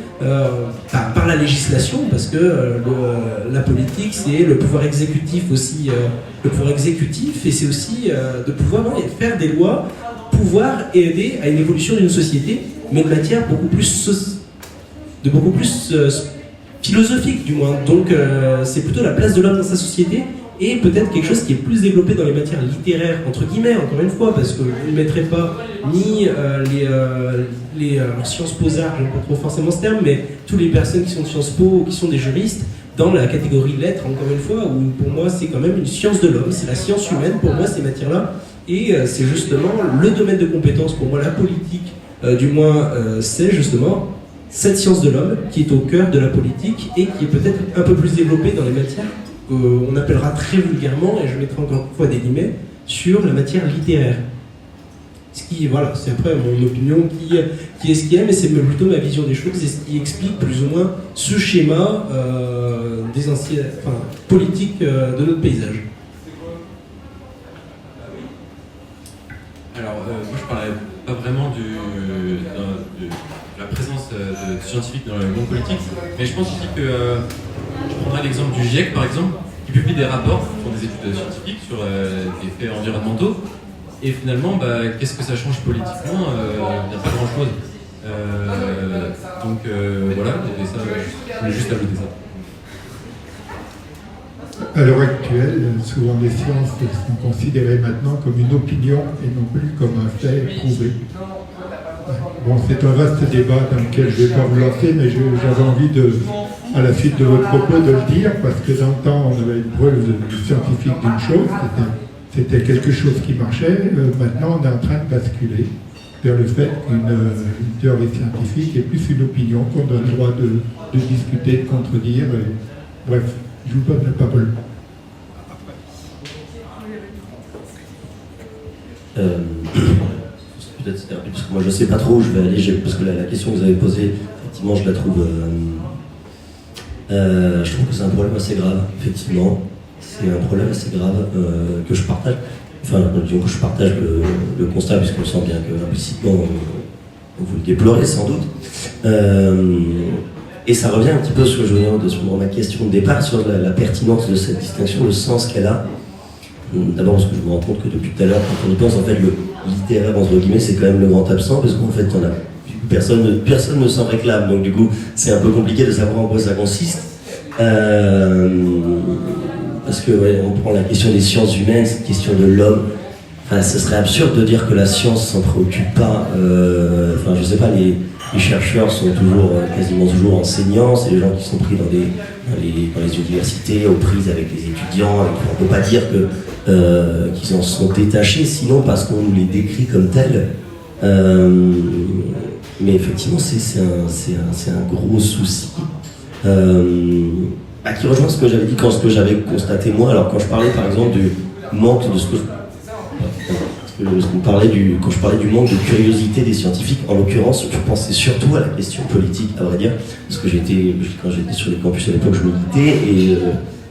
Speaker 2: par la législation, parce que la politique c'est le pouvoir exécutif aussi, le pouvoir exécutif, et c'est aussi de pouvoir faire des lois, pouvoir aider à une évolution d'une société, mais de matière beaucoup plus philosophique du moins. Donc c'est plutôt la place de l'homme dans sa société, et peut-être quelque chose qui est plus développé dans les matières littéraires, entre guillemets, encore une fois, parce que vous ne mettrez pas ni les Sciences Po-Arts, j'aime pas trop forcément ce terme, mais toutes les personnes qui sont de Sciences Po ou qui sont des juristes, dans la catégorie lettres, encore une fois, où pour moi c'est quand même une science de l'homme, c'est la science humaine pour moi ces matières-là, et c'est justement le domaine de compétence pour moi, la politique, du moins c'est justement cette science de l'homme qui est au cœur de la politique et qui est peut-être un peu plus développée dans les matières qu'on appellera très vulgairement, et je mettrai encore une fois des guillemets, sur la matière littéraire. Ce qui, voilà, c'est après mon opinion qui est ce qui est, mais c'est plutôt ma vision des choses et ce qui explique plus ou moins ce schéma des anciens, politique de notre paysage.
Speaker 1: Alors, moi je parlais pas vraiment de la présence de scientifiques dans le monde politique, mais je pense aussi que je prendrais l'exemple du GIEC par exemple, qui publie des rapports, qui font des études scientifiques sur des faits environnementaux, et finalement, qu'est-ce que ça change politiquement? Il n'y a pas grand-chose. Donc voilà, et ça, je voulais juste ajouter ça.
Speaker 3: À l'heure actuelle, souvent les sciences sont considérées maintenant comme une opinion et non plus comme un fait prouvé. Bon, c'est un vaste débat dans lequel je ne vais pas vous lancer, mais j'avais envie à la suite de votre propos, de le dire, parce que dans le temps, on avait une preuve scientifique d'une chose, c'était quelque chose qui marchait. Maintenant, on est en train de basculer vers le fait qu'une théorie scientifique est plus une opinion qu'on a le droit de discuter, de contredire. Bref, je vous donne la parole.
Speaker 9: Peut-être c'était rapide, parce que moi je ne sais pas trop où je vais aller, parce que la question que vous avez posée, effectivement, je la trouve... je trouve que c'est un problème assez grave, effectivement. C'est un problème assez grave que je partage. Enfin, disons que je partage le constat, puisqu'on sent bien que implicitement vous le déplorez sans doute. Et ça revient un petit peu sur ma question de départ, sur la pertinence de cette distinction, le sens qu'elle a. D'abord parce que je me rends compte que depuis tout à l'heure, quand on y pense, en fait, le littéraire, entre guillemets, c'est quand même le grand absent, parce qu'en fait, personne ne s'en réclame. Donc du coup, c'est un peu compliqué de savoir en quoi ça consiste. Parce que on prend la question des sciences humaines, cette question de l'homme. Ce serait absurde de dire que la science s'en préoccupe pas. Je sais pas, les chercheurs sont quasiment toujours enseignants, c'est les gens qui sont pris dans les universités, aux prises avec les étudiants. On ne peut pas dire qu'ils en sont détachés, sinon parce qu'on nous les décrit comme tels. Mais effectivement, c'est un gros souci. Qui rejoint ce que j'avais dit ce que j'avais constaté moi. Alors quand je parlais par exemple du manque de quand je parlais du manque de curiosité des scientifiques, en l'occurrence, je pensais surtout à la question politique, à vrai dire, parce que quand j'étais sur les campus à l'époque, je militais et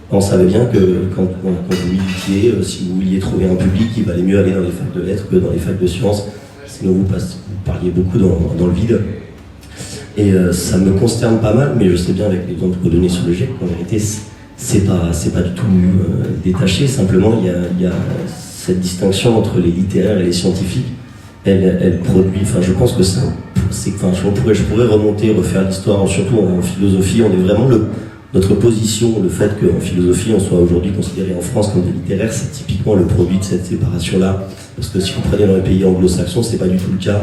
Speaker 9: on savait bien que quand vous militiez, si vous vouliez trouver un public, il valait mieux aller dans les facs de lettres que dans les facs de sciences, sinon vous parliez beaucoup dans le vide. Et ça me concerne pas mal, mais je sais bien avec l'exemple que vous donnez sur le GIEC, qu'en vérité, c'est pas du tout détaché, simplement il y a cette distinction entre les littéraires et les scientifiques, elle produit, je pense que je pourrais refaire l'histoire, surtout en philosophie, on est vraiment notre position, le fait qu'en philosophie on soit aujourd'hui considéré en France comme des littéraires, c'est typiquement le produit de cette séparation-là, parce que si vous prenez dans les pays anglo-saxons, c'est pas du tout le cas.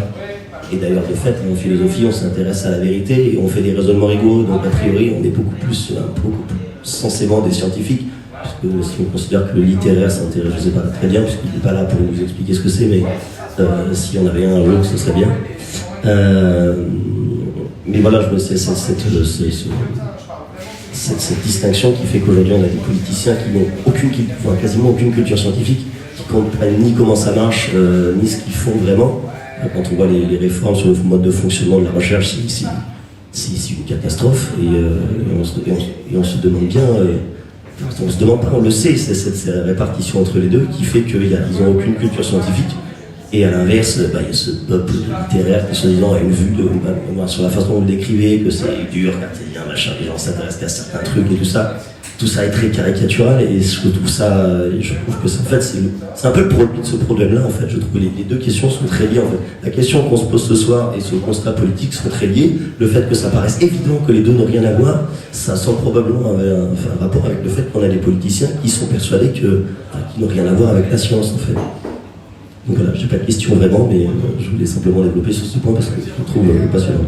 Speaker 9: Et d'ailleurs, de fait, en philosophie, on s'intéresse à la vérité et on fait des raisonnements rigoureux, donc a priori, on est beaucoup plus censément des scientifiques, puisque si on considère que le littéraire s'intéresse, je ne sais pas très bien, puisqu'il n'est pas là pour vous expliquer ce que c'est, mais s'il y en avait un jour, ce serait bien. Mais voilà, c'est cette distinction qui fait qu'aujourd'hui, on a des politiciens qui n'ont quasiment aucune culture scientifique, qui ne comprennent ni comment ça marche, ni ce qu'ils font vraiment. Quand on voit les réformes sur le mode de fonctionnement de la recherche, c'est une catastrophe et on se demande bien, on se demande pas, on le sait, c'est cette répartition entre les deux qui fait qu'ils n'ont aucune culture scientifique et à l'inverse, il y a ce peuple littéraire qui se disant a une vue sur la façon dont vous le décrivez, que c'est dur, cartésien, machin, les gens s'intéressent qu'à certains trucs et tout ça est très caricatural et je trouve que ça en fait c'est un peu le produit de ce problème-là en fait. Je trouve que les deux questions sont très liées en fait. La question qu'on se pose ce soir et ce constat politique sont très liés. Le fait que ça paraisse évident que les deux n'ont rien à voir, ça sent probablement un rapport avec le fait qu'on a des politiciens qui sont persuadés qu'ils n'ont rien à voir avec la science en fait. Donc voilà, j'ai pas de question vraiment, mais je voulais simplement développer sur ce point parce que je le trouve passionnant.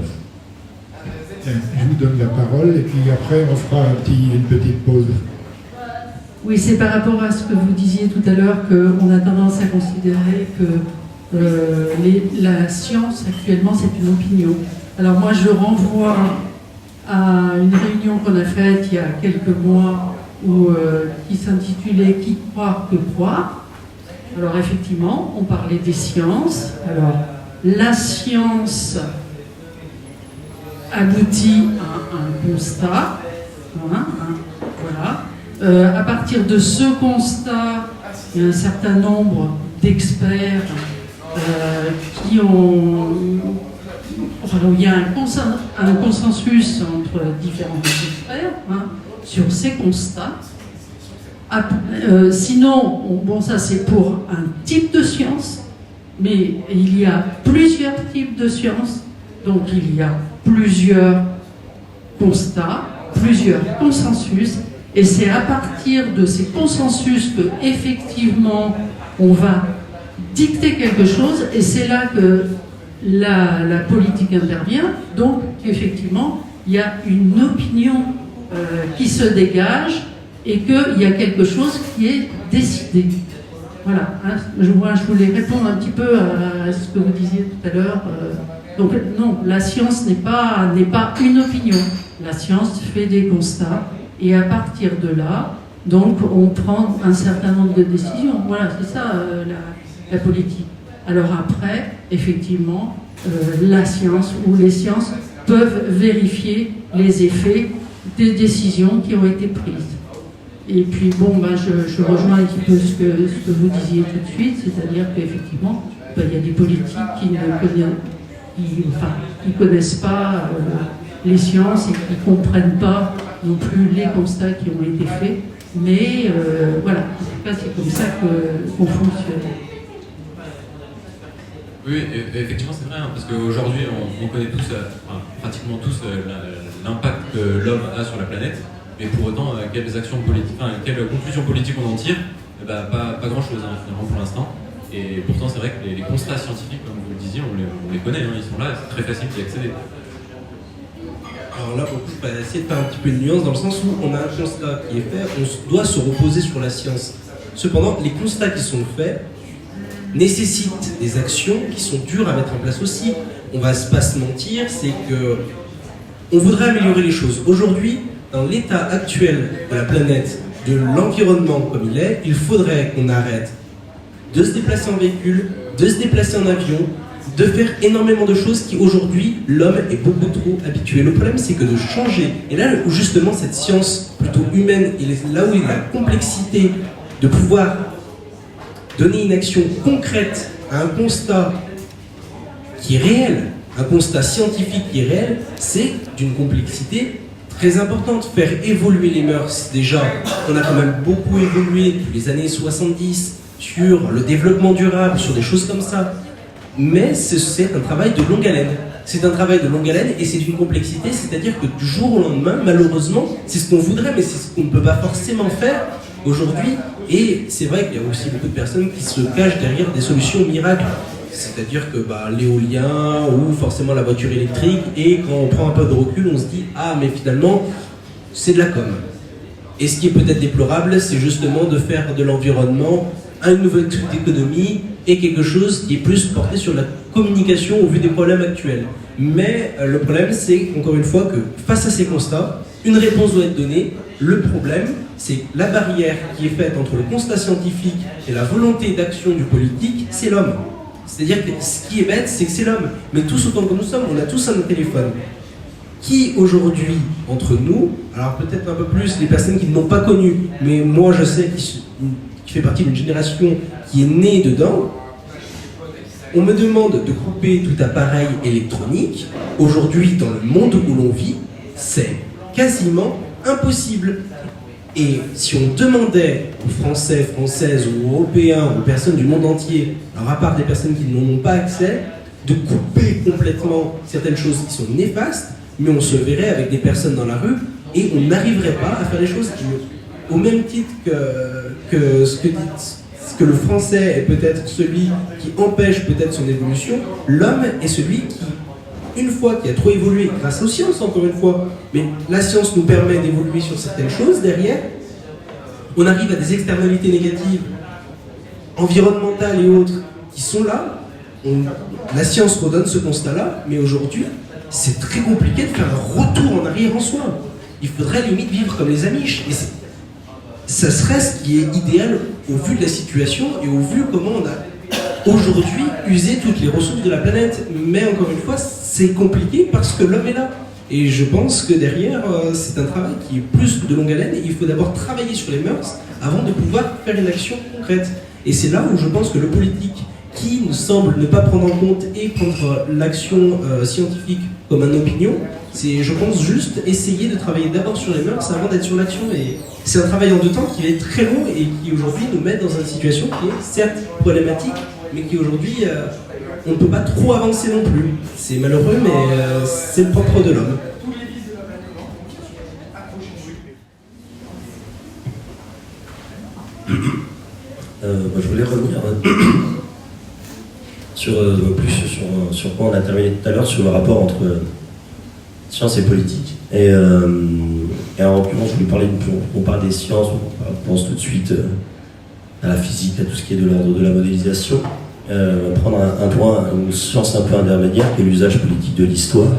Speaker 3: Je vous donne la parole et puis après on fera une petite pause.
Speaker 10: Oui, c'est par rapport à ce que vous disiez tout à l'heure qu'on a tendance à considérer que la science actuellement c'est une opinion. Alors moi je renvoie à une réunion qu'on a faite il y a quelques mois qui s'intitulait « Qui croire que croire ?» Alors effectivement, on parlait des sciences. Alors la science aboutit à un constat. Voilà. À partir de ce constat, il y a un certain nombre d'experts qui ont... Enfin, il y a un consensus entre différents experts sur ces constats. Sinon, bon, ça c'est pour un type de science, mais il y a plusieurs types de sciences, donc il y a plusieurs constats, plusieurs consensus, et c'est à partir de ces consensus que effectivement on va dicter quelque chose, et c'est là que la politique intervient. Donc effectivement il y a une opinion qui se dégage et qu'il y a quelque chose qui est décidé. Voilà, hein. Moi je voulais répondre un petit peu à ce que vous disiez tout à l'heure. Donc non, la science n'est pas une opinion. La science fait des constats et à partir de là, donc on prend un certain nombre de décisions. Voilà, c'est ça la politique. Alors après, effectivement, la science ou les sciences peuvent vérifier les effets des décisions qui ont été prises. Et puis bon, je rejoins un petit peu ce que vous disiez tout de suite, c'est-à-dire qu'effectivement, il y a des politiques qui ne connaissent pas les sciences et qui ne comprennent pas non plus les constats qui ont été faits. Mais voilà, en tout cas, c'est comme ça qu'on fonctionne.
Speaker 1: Oui, effectivement, c'est vrai, hein, parce qu'aujourd'hui, on connaît tous, pratiquement tous, l'impact que l'homme a sur la planète, mais pour autant, quelles actions politiques, quelles conclusions politiques on en tire, pas grand-chose, hein, finalement, pour l'instant. Et pourtant, c'est vrai que les constats scientifiques, comme vous le disiez, on les connaît, hein, ils sont là, c'est très facile d'y accéder.
Speaker 2: Alors là, pour le coup, je vais essayer de faire un petit peu de nuance, dans le sens où on a un constat qui est fait, on doit se reposer sur la science. Cependant, les constats qui sont faits nécessitent des actions qui sont dures à mettre en place aussi. On va pas se mentir, c'est que on voudrait améliorer les choses. Aujourd'hui, dans l'état actuel de la planète, de l'environnement comme il est, il faudrait qu'on arrête de se déplacer en véhicule, de se déplacer en avion, de faire énormément de choses qui aujourd'hui l'homme est beaucoup trop habitué. Le problème c'est que de changer, et là où justement cette science plutôt humaine, là où il y a la complexité de pouvoir donner une action concrète à un constat qui est réel, un constat scientifique qui est réel, c'est d'une complexité très importante. Faire évoluer les mœurs, déjà, on a quand même beaucoup évolué depuis les années 70 sur le développement durable, sur des choses comme ça. Mais c'est un travail de longue haleine. C'est un travail de longue haleine et c'est d'une complexité, c'est-à-dire que du jour au lendemain, malheureusement, c'est ce qu'on voudrait, mais c'est ce qu'on ne peut pas forcément faire aujourd'hui. Et c'est vrai qu'il y a aussi beaucoup de personnes qui se cachent derrière des solutions miracles. C'est-à-dire que l'éolien ou forcément la voiture électrique, et quand on prend un peu de recul, on se dit « Ah, mais finalement, c'est de la com ». Et ce qui est peut-être déplorable, c'est justement de faire de l'environnement un nouvel type d'économie et quelque chose qui est plus porté sur la communication au vu des problèmes actuels. Mais le problème, c'est, encore une fois, que face à ces constats, une réponse doit être donnée. Le problème, c'est la barrière qui est faite entre le constat scientifique et la volonté d'action du politique, c'est l'homme. C'est-à-dire que ce qui est bête, c'est que c'est l'homme. Mais tous autant que nous sommes, on a tous un téléphone. Qui aujourd'hui, entre nous, alors peut-être un peu plus les personnes qui ne l'ont pas connu, mais moi je sais qui fait partie d'une génération qui est née dedans, on me demande de couper tout appareil électronique. Aujourd'hui, dans le monde où l'on vit, c'est quasiment impossible. Et si on demandait aux Français, Françaises, aux Européens, aux personnes du monde entier, alors à part des personnes qui n'en ont pas accès, de couper complètement certaines choses qui sont néfastes, mais on se verrait avec des personnes dans la rue et on n'arriverait pas à faire les choses au même titre que ce que le Français est peut-être celui qui empêche peut-être son évolution, l'homme est celui qui, une fois qu'il a trop évolué, grâce aux sciences encore une fois, mais la science nous permet d'évoluer sur certaines choses, derrière, on arrive à des externalités négatives, environnementales et autres, qui sont là. La science redonne ce constat-là, mais aujourd'hui, c'est très compliqué de faire un retour en arrière en soi. Il faudrait limite vivre comme les Amish. Et ça serait ce qui est idéal au vu de la situation et au vu comment on a aujourd'hui usé toutes les ressources de la planète. Mais encore une fois, c'est compliqué parce que l'homme est là. Et je pense que derrière, c'est un travail qui est plus de longue haleine. Il faut d'abord travailler sur les mœurs avant de pouvoir faire une action concrète. Et c'est là où je pense que le politique, qui nous semble ne pas prendre en compte et prendre l'action scientifique comme une opinion, c'est, je pense, juste essayer de travailler d'abord sur les mœurs avant d'être sur l'action. Et c'est un travail en deux temps qui va être très long et qui aujourd'hui nous met dans une situation qui est certes problématique, mais qui aujourd'hui, on ne peut pas trop avancer non plus. C'est malheureux, mais c'est le propre de l'homme.
Speaker 9: Je voulais revenir sur quoi on a terminé tout à l'heure, sur le rapport entre science et politique. Et en l'occurrence, je voulais parler on parle des sciences, on pense tout de suite à la physique, à tout ce qui est de l'ordre de la modélisation. Prendre un point, une science un peu intermédiaire, qui est l'usage politique de l'histoire,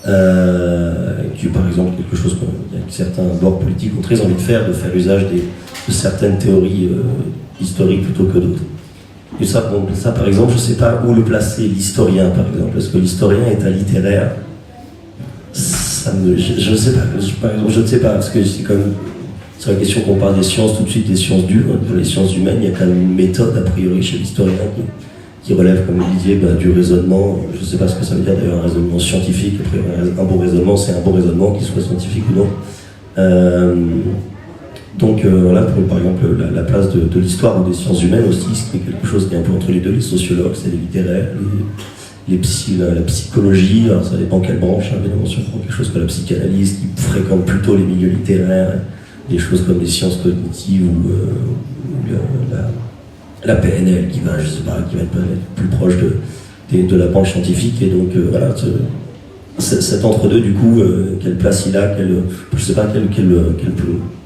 Speaker 9: qui est par exemple quelque chose qu'il y a certains bords politiques ont très envie de faire usage de certaines théories historiques plutôt que d'autres. Et ça, par exemple, je ne sais pas où le placer, l'historien, par exemple, parce que l'historien est un littéraire. Je ne sais pas, par exemple, je ne sais pas, parce que c'est comme sur la question qu'on parle des sciences, tout de suite des sciences dures. Pour les sciences humaines, il y a quand même une méthode, a priori, chez l'historien qui relève, comme vous disiez, du raisonnement. Je ne sais pas ce que ça veut dire d'ailleurs, un raisonnement scientifique. Après, un bon raisonnement, c'est un bon raisonnement, qu'il soit scientifique ou non. Donc voilà, par exemple, la place de l'histoire ou des sciences humaines aussi, ce qui est quelque chose qui est un peu entre les deux, les sociologues, c'est les littéraires, la psychologie, alors ça dépend quelle branche, évidemment, si on prend quelque chose comme la psychanalyse, qui fréquente plutôt les milieux littéraires, des choses comme les sciences cognitives ou la PNL qui va, je sais pas, qui va être plus proche de la branche scientifique, et donc voilà, cet entre-deux, du coup, quelle place il a, je sais pas,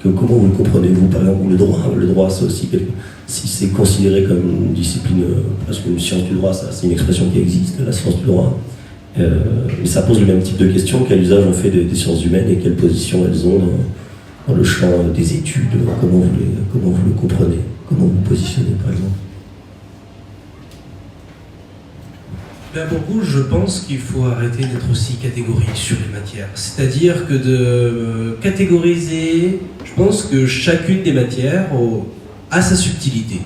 Speaker 9: comment vous le comprenez, vous, par exemple, le droit, c'est aussi si c'est considéré comme une discipline, parce qu'une science du droit, c'est une expression qui existe, la science du droit, mais ça pose le même type de questions, quel usage on fait des sciences humaines et quelle position elles ont dans le champ des études, comment vous le comprenez, comment vous positionnez, par exemple.
Speaker 2: Ben beaucoup, je pense qu'il faut arrêter d'être aussi catégorique sur les matières. C'est-à-dire que de catégoriser, je pense que chacune des matières a sa subtilité.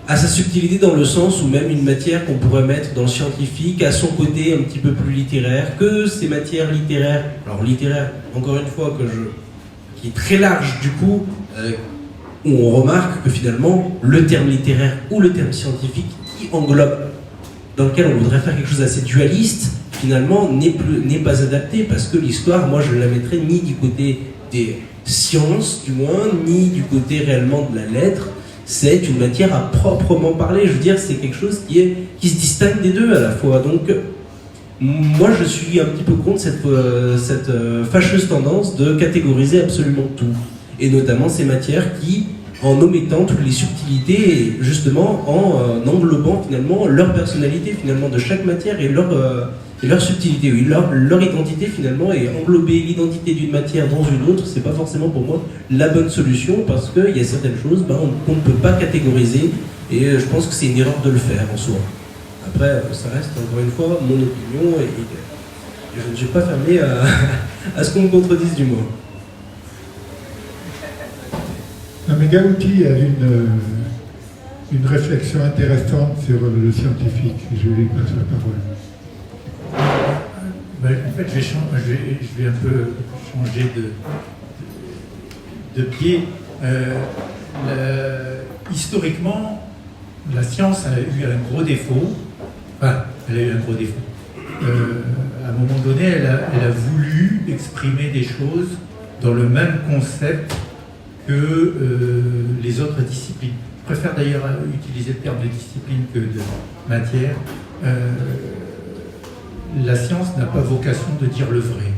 Speaker 2: A sa subtilité dans le sens où même une matière qu'on pourrait mettre dans le scientifique a son côté un petit peu plus littéraire que ces matières littéraires. Alors littéraire, encore une fois, qui est très large du coup, où on remarque que finalement le terme littéraire ou le terme scientifique qui englobe, dans lequel on voudrait faire quelque chose d'assez dualiste, finalement n'est pas adapté, parce que l'histoire, moi je ne la mettrais ni du côté des sciences du moins, ni du côté réellement de la lettre. C'est une matière à proprement parler, je veux dire, c'est quelque chose qui se distingue des deux à la fois. Donc moi je suis un petit peu contre cette fâcheuse tendance de catégoriser absolument tout, et notamment ces matières qui, en omettant toutes les subtilités et justement en englobant finalement leur personnalité finalement de chaque matière et leur subtilité, oui, leur identité finalement, et englober l'identité d'une matière dans une autre, c'est pas forcément pour moi la bonne solution, parce qu'il y a certaines choses qu'on ne peut pas catégoriser, et je pense que c'est une erreur de le faire en soi. Après, ça reste encore une fois mon opinion, et je ne suis pas fermé à ce qu'on me contredise du moins.
Speaker 3: Non, mais Gauti a une réflexion intéressante sur le scientifique. Je lui passe la parole.
Speaker 8: En fait, je vais un peu changer de pied. Historiquement, la science a eu un gros défaut. Enfin, elle a eu un gros défaut. À un moment donné, elle a voulu exprimer des choses dans le même concept que les autres disciplines. Je préfère d'ailleurs utiliser le terme de discipline que de matière. La science n'a pas vocation de dire le vrai.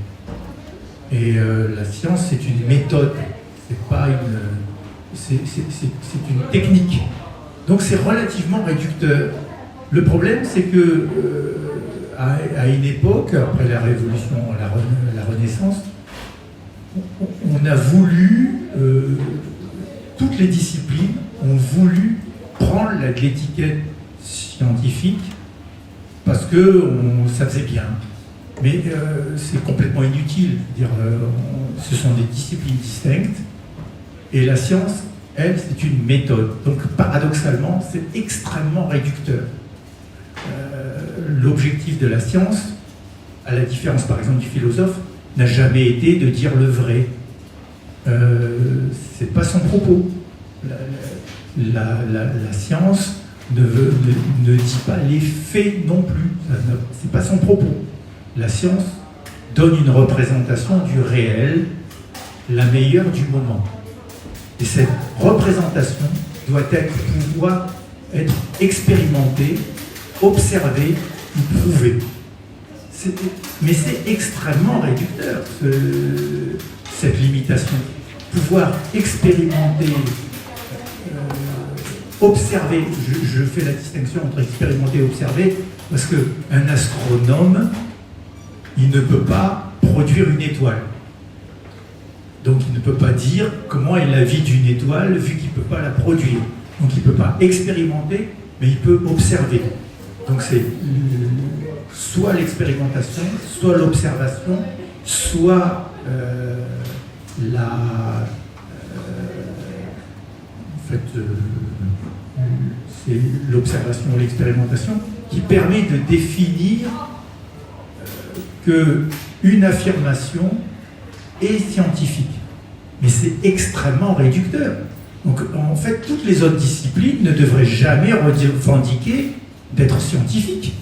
Speaker 8: Et la science, c'est une méthode, c'est une technique. Donc c'est relativement réducteur. Le problème, c'est que à une époque, après la Révolution, la Renaissance, on a voulu, toutes les disciplines ont voulu prendre l'étiquette scientifique parce que ça faisait bien. Mais c'est complètement inutile. Ce sont des disciplines distinctes et la science, elle, c'est une méthode. Donc paradoxalement, c'est extrêmement réducteur. L'objectif de la science, à la différence par exemple du philosophe, n'a jamais été de dire le vrai. C'est pas son propos. La science ne dit pas les faits non plus. C'est pas son propos. La science donne une représentation du réel, la meilleure du moment. Et cette représentation doit pouvoir être expérimentée, observée ou prouvée. Mais c'est extrêmement réducteur, cette limitation. Pouvoir expérimenter, observer, je fais la distinction entre expérimenter et observer, parce qu'un astronome, il ne peut pas produire une étoile. Donc il ne peut pas dire comment est la vie d'une étoile vu qu'il ne peut pas la produire. Donc il ne peut pas expérimenter, mais il peut observer. Donc c'est soit l'expérimentation, soit l'observation, soit c'est l'observation ou l'expérimentation qui permet de définir qu'une affirmation est scientifique. Mais c'est extrêmement réducteur. Donc en fait, toutes les autres disciplines ne devraient jamais revendiquer d'être scientifiques.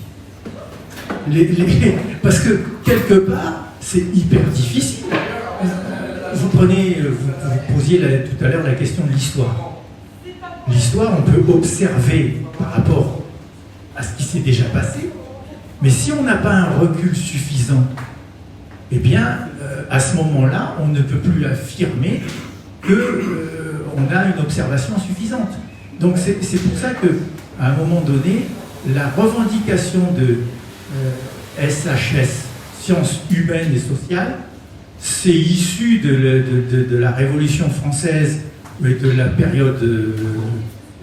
Speaker 8: Parce que quelque part, c'est hyper difficile. Vous posiez tout à l'heure la question de l'histoire. L'histoire, on peut observer par rapport à ce qui s'est déjà passé, mais si on n'a pas un recul suffisant, eh bien, à ce moment-là, on ne peut plus affirmer qu'on a une observation suffisante. Donc c'est pour ça qu'à un moment donné, la revendication de SHS, sciences humaines et sociales, c'est issu de la Révolution française et de la période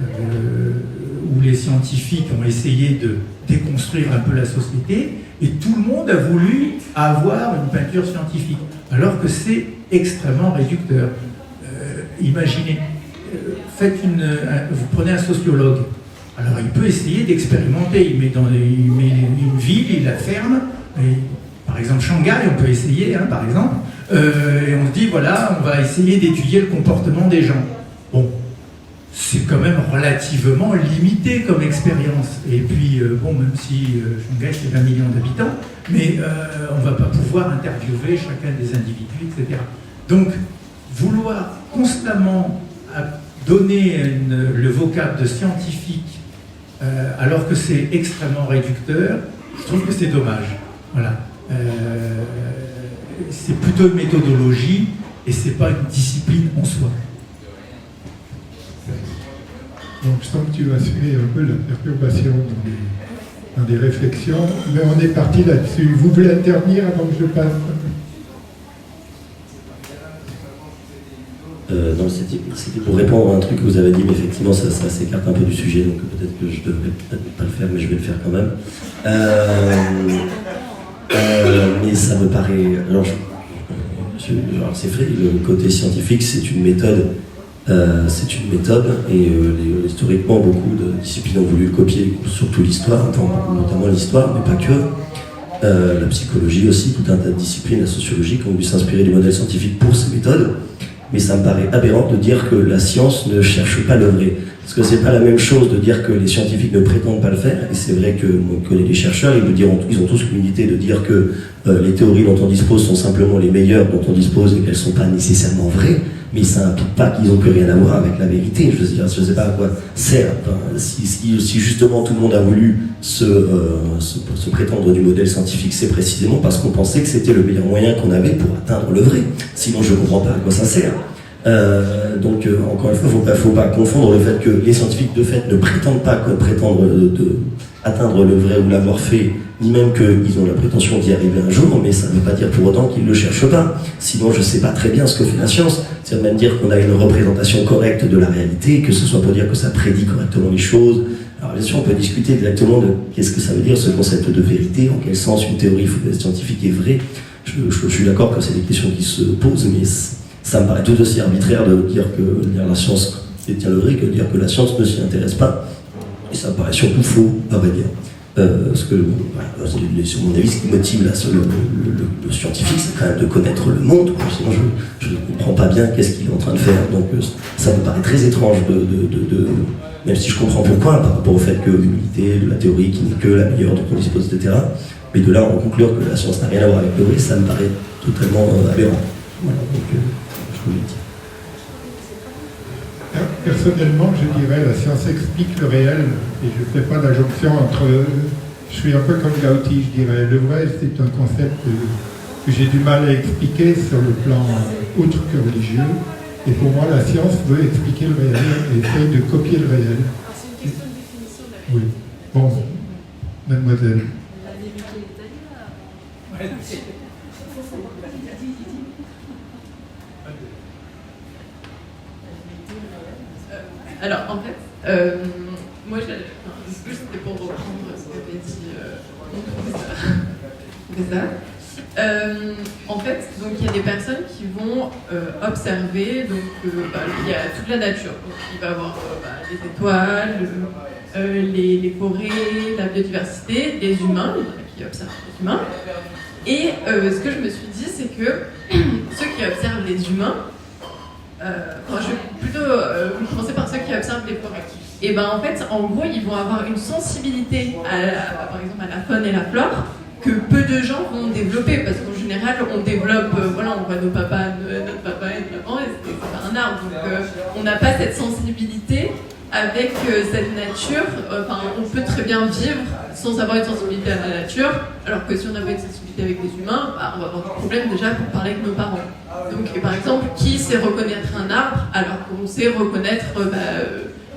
Speaker 8: où les scientifiques ont essayé de déconstruire un peu la société, et tout le monde a voulu avoir une peinture scientifique, alors que c'est extrêmement réducteur. Imaginez, vous prenez un sociologue, alors il peut essayer d'expérimenter, il met une ville, il la ferme, et, par exemple Shanghai, on peut essayer, par exemple, et on se dit, voilà, on va essayer d'étudier le comportement des gens. Bon, c'est quand même relativement limité comme expérience. Et puis, même si Shanghai, c'est 20 millions d'habitants, mais on ne va pas pouvoir interviewer chacun des individus, etc. Donc, vouloir constamment donner le vocable de scientifique alors que c'est extrêmement réducteur, je trouve que c'est dommage. Voilà. C'est plutôt une méthodologie et c'est pas une discipline en soi.
Speaker 3: Donc je sens que tu vas semer un peu la perturbation dans des réflexions, mais on est parti là-dessus. Vous voulez intervenir avant que je passe?
Speaker 9: Non, c'était pour répondre à un truc que vous avez dit, mais effectivement ça s'écarte un peu du sujet, donc peut-être que je devrais peut-être pas le faire, mais je vais le faire quand même. Mais ça me paraît... Alors c'est vrai, le côté scientifique, c'est une méthode, et historiquement, beaucoup de disciplines ont voulu copier, surtout l'histoire, notamment l'histoire, mais pas que. La psychologie aussi, tout un tas de disciplines, la sociologie, qui ont voulu s'inspirer du modèle scientifique pour ces méthodes. Mais ça me paraît aberrant de dire que la science ne cherche pas le vrai. Parce que c'est pas la même chose de dire que les scientifiques ne prétendent pas le faire, et c'est vrai que on connaît les chercheurs, ils ont tous l'unité de dire que les théories dont on dispose sont simplement les meilleures dont on dispose et qu'elles ne sont pas nécessairement vraies, mais ça n'implique pas qu'ils n'ont plus rien à voir avec la vérité. Je veux dire, je ne sais pas à quoi sert. Enfin, si justement tout le monde a voulu se prétendre du modèle scientifique, c'est précisément parce qu'on pensait que c'était le meilleur moyen qu'on avait pour atteindre le vrai. Sinon, je ne comprends pas à quoi ça sert. Donc, encore une fois, il ne faut pas confondre le fait que les scientifiques, de fait, ne prétendent pas prétendre atteindre le vrai ou l'avoir fait, ni même qu'ils ont la prétention d'y arriver un jour, mais ça ne veut pas dire pour autant qu'ils ne le cherchent pas. Sinon, je ne sais pas très bien ce que fait la science. C'est même dire qu'on a une représentation correcte de la réalité, que ce soit pour dire que ça prédit correctement les choses. Alors bien sûr, on peut discuter exactement de qu'est-ce que ça veut dire ce concept de vérité, en quel sens une théorie scientifique est vraie. Je suis d'accord que c'est des questions qui se posent, mais ça me paraît tout aussi arbitraire de dire que la science détient le vrai que de dire que la science ne s'y intéresse pas. Et ça me paraît surtout faux, à vrai dire. Parce que, sur mon avis, ce qui motive le scientifique, c'est quand même de connaître le monde. Sinon, je ne comprends pas bien qu'est-ce qu'il est en train de faire. Donc, ça me paraît très étrange même si je comprends pourquoi, par rapport au fait que l'unité de la théorie qui n'est que la meilleure dont on dispose, etc. Mais de là, en conclure que la science n'a rien à voir avec le vrai, ça me paraît totalement aberrant. Voilà, donc, je vous le dis.
Speaker 3: Personnellement, je dirais la science explique le réel et je ne fais pas la jonction entre. Je suis un peu comme Gauti, je dirais. Le vrai, c'est un concept que j'ai du mal à expliquer sur le plan autre que religieux. Et pour moi, la science veut expliquer le réel et essaye de copier le réel. Oui. Bon, mademoiselle.
Speaker 5: Alors, en fait, moi, c'était pour reprendre ce qu'avait dit mon professeur. En fait, donc il y a des personnes qui vont observer, donc il y a toute la nature. Donc il va y avoir les étoiles, les forêts, la biodiversité, les humains, qui observent les humains. Et ce que je me suis dit, c'est que ceux qui observent les humains, je vais plutôt commencer par ceux qui observent les forêts. Et ben en fait, en gros, ils vont avoir une sensibilité par exemple à la faune et la flore que peu de gens vont développer, parce qu'en général, on développe, on voit notre papa et notre maman, et c'est pas un arbre, donc on n'a pas cette sensibilité avec cette nature. On peut très bien vivre sans avoir une sensibilité à la nature, alors que si on avait une sensibilité avec les humains, on va avoir des problèmes déjà pour parler avec nos parents. Donc, par exemple, qui sait reconnaître un arbre alors qu'on sait reconnaître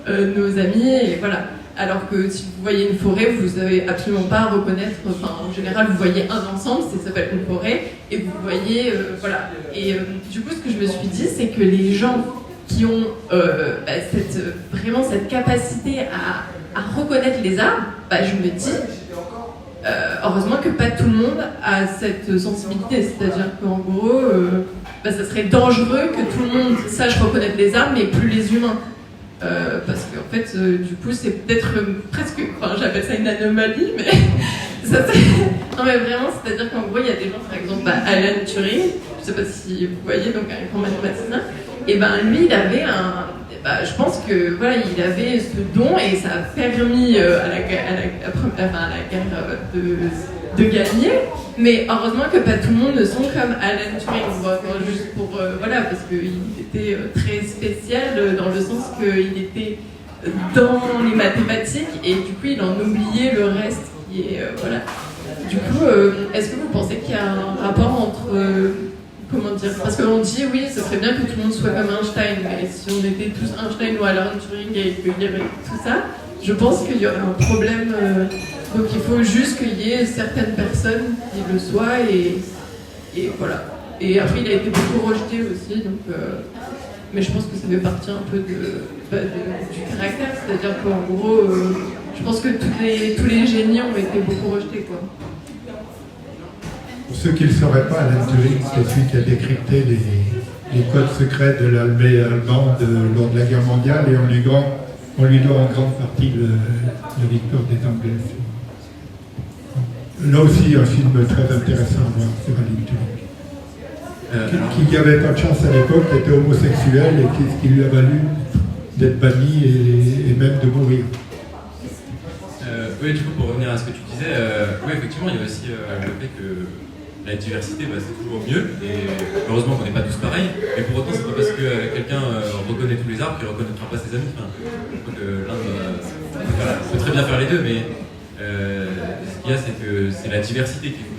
Speaker 5: nos amis, et voilà. Alors que si vous voyez une forêt, vous n'avez absolument pas à reconnaître, en général, vous voyez un ensemble, ça s'appelle une forêt, et vous voyez, voilà. Et du coup, ce que je me suis dit, c'est que les gens qui ont vraiment cette capacité à reconnaître les arbres, je me dis, heureusement que pas tout le monde a cette sensibilité, c'est-à-dire qu'en gros, ça serait dangereux que tout le monde sache reconnaître les arbres, mais plus les humains. Parce qu'en fait, du coup, c'est peut-être presque, j'appelle ça une anomalie, mais non mais vraiment, c'est-à-dire qu'en gros, il y a des gens, par exemple, Alan Turing, je sais pas si vous voyez, donc un grand mathématicien, et lui, il avait je pense que voilà, il avait ce don et ça a permis à la guerre de gagner. Mais heureusement que pas tout le monde ne sont comme Alan Turing, juste pour voilà, parce qu'il était très spécial dans le sens qu'il était dans les mathématiques et du coup il en oubliait le reste qui est voilà. Du coup, est-ce que vous pensez qu'il y a un rapport entre comment dire, parce qu'on dit oui, ce serait bien que tout le monde soit comme Einstein, mais si on était tous Einstein ou Alan Turing et qu'il y avait tout ça, je pense qu'il y aurait un problème. Donc il faut juste qu'il y ait certaines personnes qui le soient et voilà. Et après il a été beaucoup rejeté aussi, donc, mais je pense que ça fait partie un peu du caractère, c'est-à-dire qu'en gros, je pense que tous les génies ont été beaucoup rejetés, quoi.
Speaker 3: Pour ceux qui ne le sauraient pas, Alan Turing, c'est celui qui a décrypté les codes secrets de l'armée allemande lors de la guerre mondiale et on lui doit en grande partie la victoire des Anglais. Là aussi, un film très intéressant à voir sur Alan Turing. Qui n'avait pas de chance à l'époque, qui était homosexuel et qui lui a valu d'être banni et même de mourir.
Speaker 1: Oui, du coup, pour revenir à ce que tu disais, oui, effectivement, il y a aussi le fait que la diversité, c'est toujours mieux, et heureusement qu'on n'est pas tous pareils, mais pour autant, c'est pas parce que quelqu'un reconnaît tous les arbres qu'il ne reconnaîtra pas ses amis. Voilà, on peut très bien faire les deux, mais ce qu'il y a, c'est que c'est la diversité qu'il faut.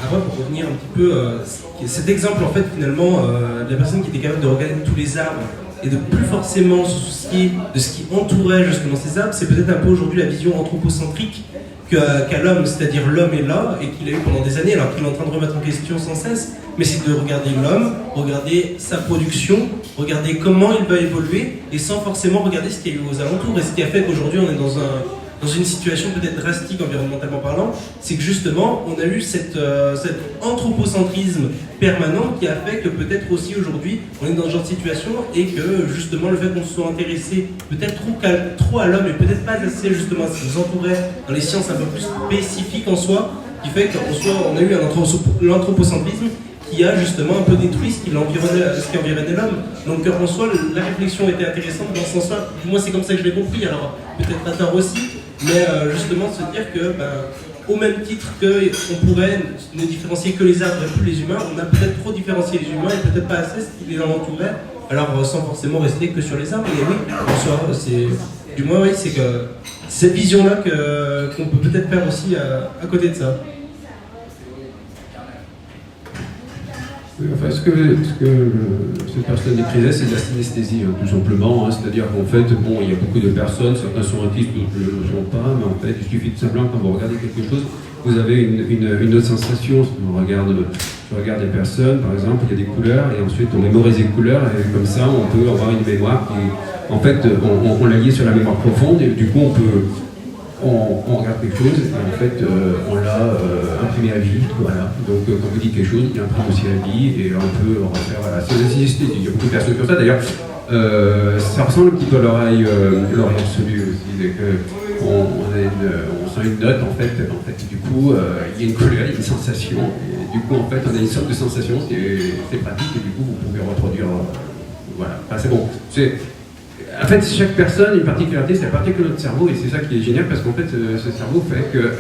Speaker 2: Après, pour revenir un petit peu, cet exemple, en fait, finalement, de la personne qui était capable de regarder tous les arbres et de plus forcément se soucier de ce qui entourait justement ces arbres, c'est peut-être un peu aujourd'hui la vision anthropocentrique qu'à l'homme, c'est-à-dire l'homme est là, et qu'il a eu pendant des années, alors qu'il est en train de remettre en question sans cesse, mais c'est de regarder l'homme, regarder sa production, regarder comment il va évoluer, et sans forcément regarder ce qu'il y a eu aux alentours. Et ce qui a fait qu'aujourd'hui on est dans une situation peut-être drastique environnementalement parlant, c'est que justement on a eu cet anthropocentrisme permanent qui a fait que peut-être aussi aujourd'hui on est dans ce genre de situation, et que justement le fait qu'on se soit intéressé peut-être trop à l'homme et peut-être pas assez justement à ce qui nous entourait dans les sciences un peu plus spécifiques en soi, qui fait qu'on a eu l'anthropocentrisme qui a justement un peu détruit ce qui environnait l'homme. Donc en soi, la réflexion était intéressante dans ce sens-là. Moi, c'est comme ça que je l'ai compris, alors peut-être à tort aussi, mais justement se dire que, au même titre qu'on pourrait ne différencier que les arbres et plus les humains, on a peut-être trop différencié les humains et peut-être pas assez ce qui les entourait, alors sans forcément rester que sur les arbres. Et oui, en soi, du moins, oui, c'est que cette vision-là qu'on peut peut-être faire aussi à côté de ça.
Speaker 4: Oui, enfin, ce que cette personne décrivait, c'est de la synesthésie, hein, tout simplement. Hein, c'est-à-dire qu'en fait, bon, il y a beaucoup de personnes, certains sont autistes, d'autres ne le sont pas, mais en fait, il suffit tout simplement, quand vous regardez quelque chose, vous avez une autre sensation. Si on regarde des personnes, par exemple, il y a des couleurs, et ensuite on mémorise les couleurs, et comme ça, on peut avoir une mémoire qui, en fait, on l'a lié sur la mémoire profonde, et du coup, on regarde quelque chose et en fait on l'a imprimé à vie, voilà. Donc quand vous dites quelque chose, il imprime aussi à vie et on peut refaire, voilà. C'est synesthésie, il y a beaucoup de personnes comme ça d'ailleurs. Ça ressemble un petit peu à l'oreille absolue aussi, on sent une note en fait du coup il y a une couleur, il y a une sensation, et du coup en fait on a une sorte de sensation, c'est pratique et du coup vous pouvez reproduire, voilà, enfin, c'est bon. En fait, chaque personne a une particularité, c'est la particularité de notre cerveau, et c'est ça qui est génial, parce qu'en fait, ce cerveau fait que,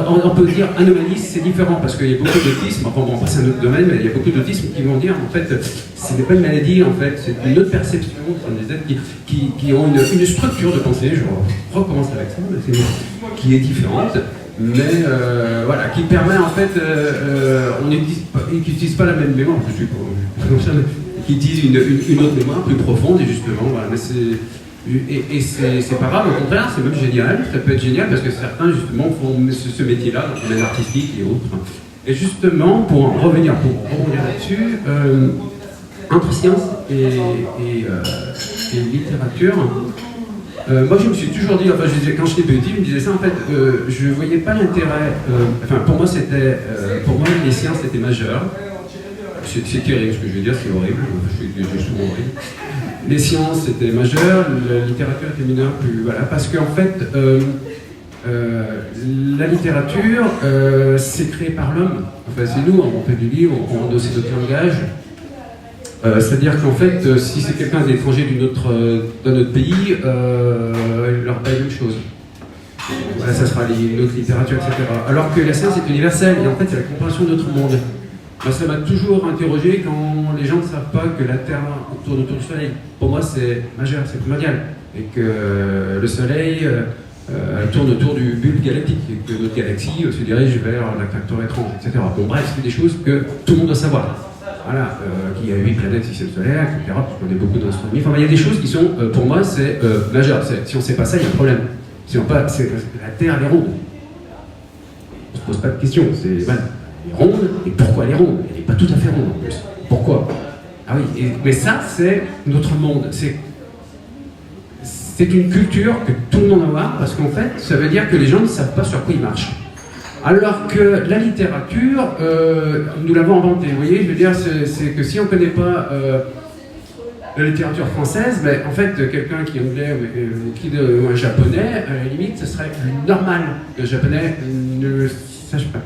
Speaker 4: on peut dire anomalie, c'est différent, parce qu'il y a beaucoup d'autisme, enfin bon, c'est un autre domaine, mais il y a beaucoup d'autisme qui vont dire, en fait, ce n'est pas une maladie, en fait, c'est une autre perception, ce sont des êtres qui ont une structure de pensée, je recommence avec ça, mais qui est différente, mais voilà, qui permet, en fait, on n'utilise pas la même mémoire, je suis pas qui utilisent une autre mémoire plus profonde, et justement, voilà, mais c'est pas grave, au contraire, c'est même génial, ça peut être génial, parce que certains, justement, font ce métier-là, dans le domaine artistique et autres. Et justement, pour rebondir là-dessus, entre science et littérature, moi je me suis toujours dit, enfin quand j'étais petit, je me disais ça, en fait, je voyais pas l'intérêt, enfin pour moi les sciences étaient majeures. C'est terrible ce que je vais dire, c'est horrible, je suis souvent horrible. Les sciences étaient majeures, la littérature était mineure, plus, voilà, parce qu'en fait, la littérature, c'est créé par l'homme. Enfin, c'est nous, on fait du livre, on endosse notre langage. C'est-à-dire qu'en fait, si c'est quelqu'un d'étranger d'un autre pays, il leur paye la même chose. Voilà, ça sera notre littérature, etc. Alors que la science est universelle, et en fait, c'est la compréhension de notre monde. Moi, ça m'a toujours interrogé quand les gens ne savent pas que la Terre tourne autour du Soleil. Pour moi, c'est majeur, c'est primordial. Et que le Soleil tourne autour du bulbe galactique, et que notre galaxie se dirige vers la facteur étrange, etc. Bon, bref, c'est des choses que tout le monde doit savoir. Voilà, qu'il y a 8 planètes, système solaire, etc. Parce qu'on est beaucoup d'astronomie. Enfin, il y a des choses qui sont, pour moi, c'est majeur. Si on ne sait pas ça, il y a un problème. Si on pas, la Terre, elle est ronde. On ne se pose pas de questions. C'est voilà. Elle est ronde, et pourquoi elle est ronde? Elle n'est pas tout à fait ronde en plus. Pourquoi? Ah oui, mais ça, c'est notre monde. C'est une culture que tout le monde doit avoir, parce qu'en fait, ça veut dire que les gens ne savent pas sur quoi ils marchent. Alors que la littérature, nous l'avons inventée. Vous voyez, je veux dire, c'est que si on ne connaît pas la littérature française, ben, en fait, quelqu'un qui est anglais ou un japonais, à la limite, ce serait normal que le japonais ne le sache pas.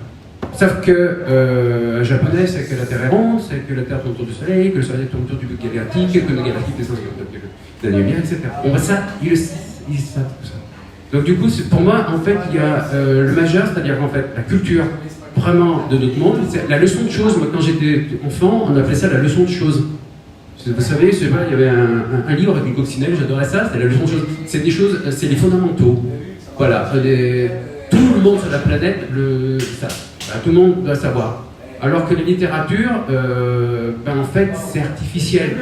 Speaker 4: Sauf que un japonais sait que la Terre est ronde, sait que la Terre tourne autour du Soleil, que le Soleil tourne autour du bulbe galactique, que le galactique descend sur la lumière, etc. Bon, ben ça, ils savent tout ça. Donc du coup, pour moi, en fait, il y a le majeur, c'est-à-dire en fait la culture vraiment de notre monde. La leçon de choses, moi quand j'étais enfant, on appelait ça la leçon de choses. Vous savez, je sais pas, il y avait un livre avec une coccinelle, j'adorais ça, c'était la leçon de choses. C'est des choses, c'est les fondamentaux. Voilà, tout le monde sur la planète le savent. Tout le monde doit savoir.
Speaker 11: Alors que la littérature, en fait, c'est artificiel.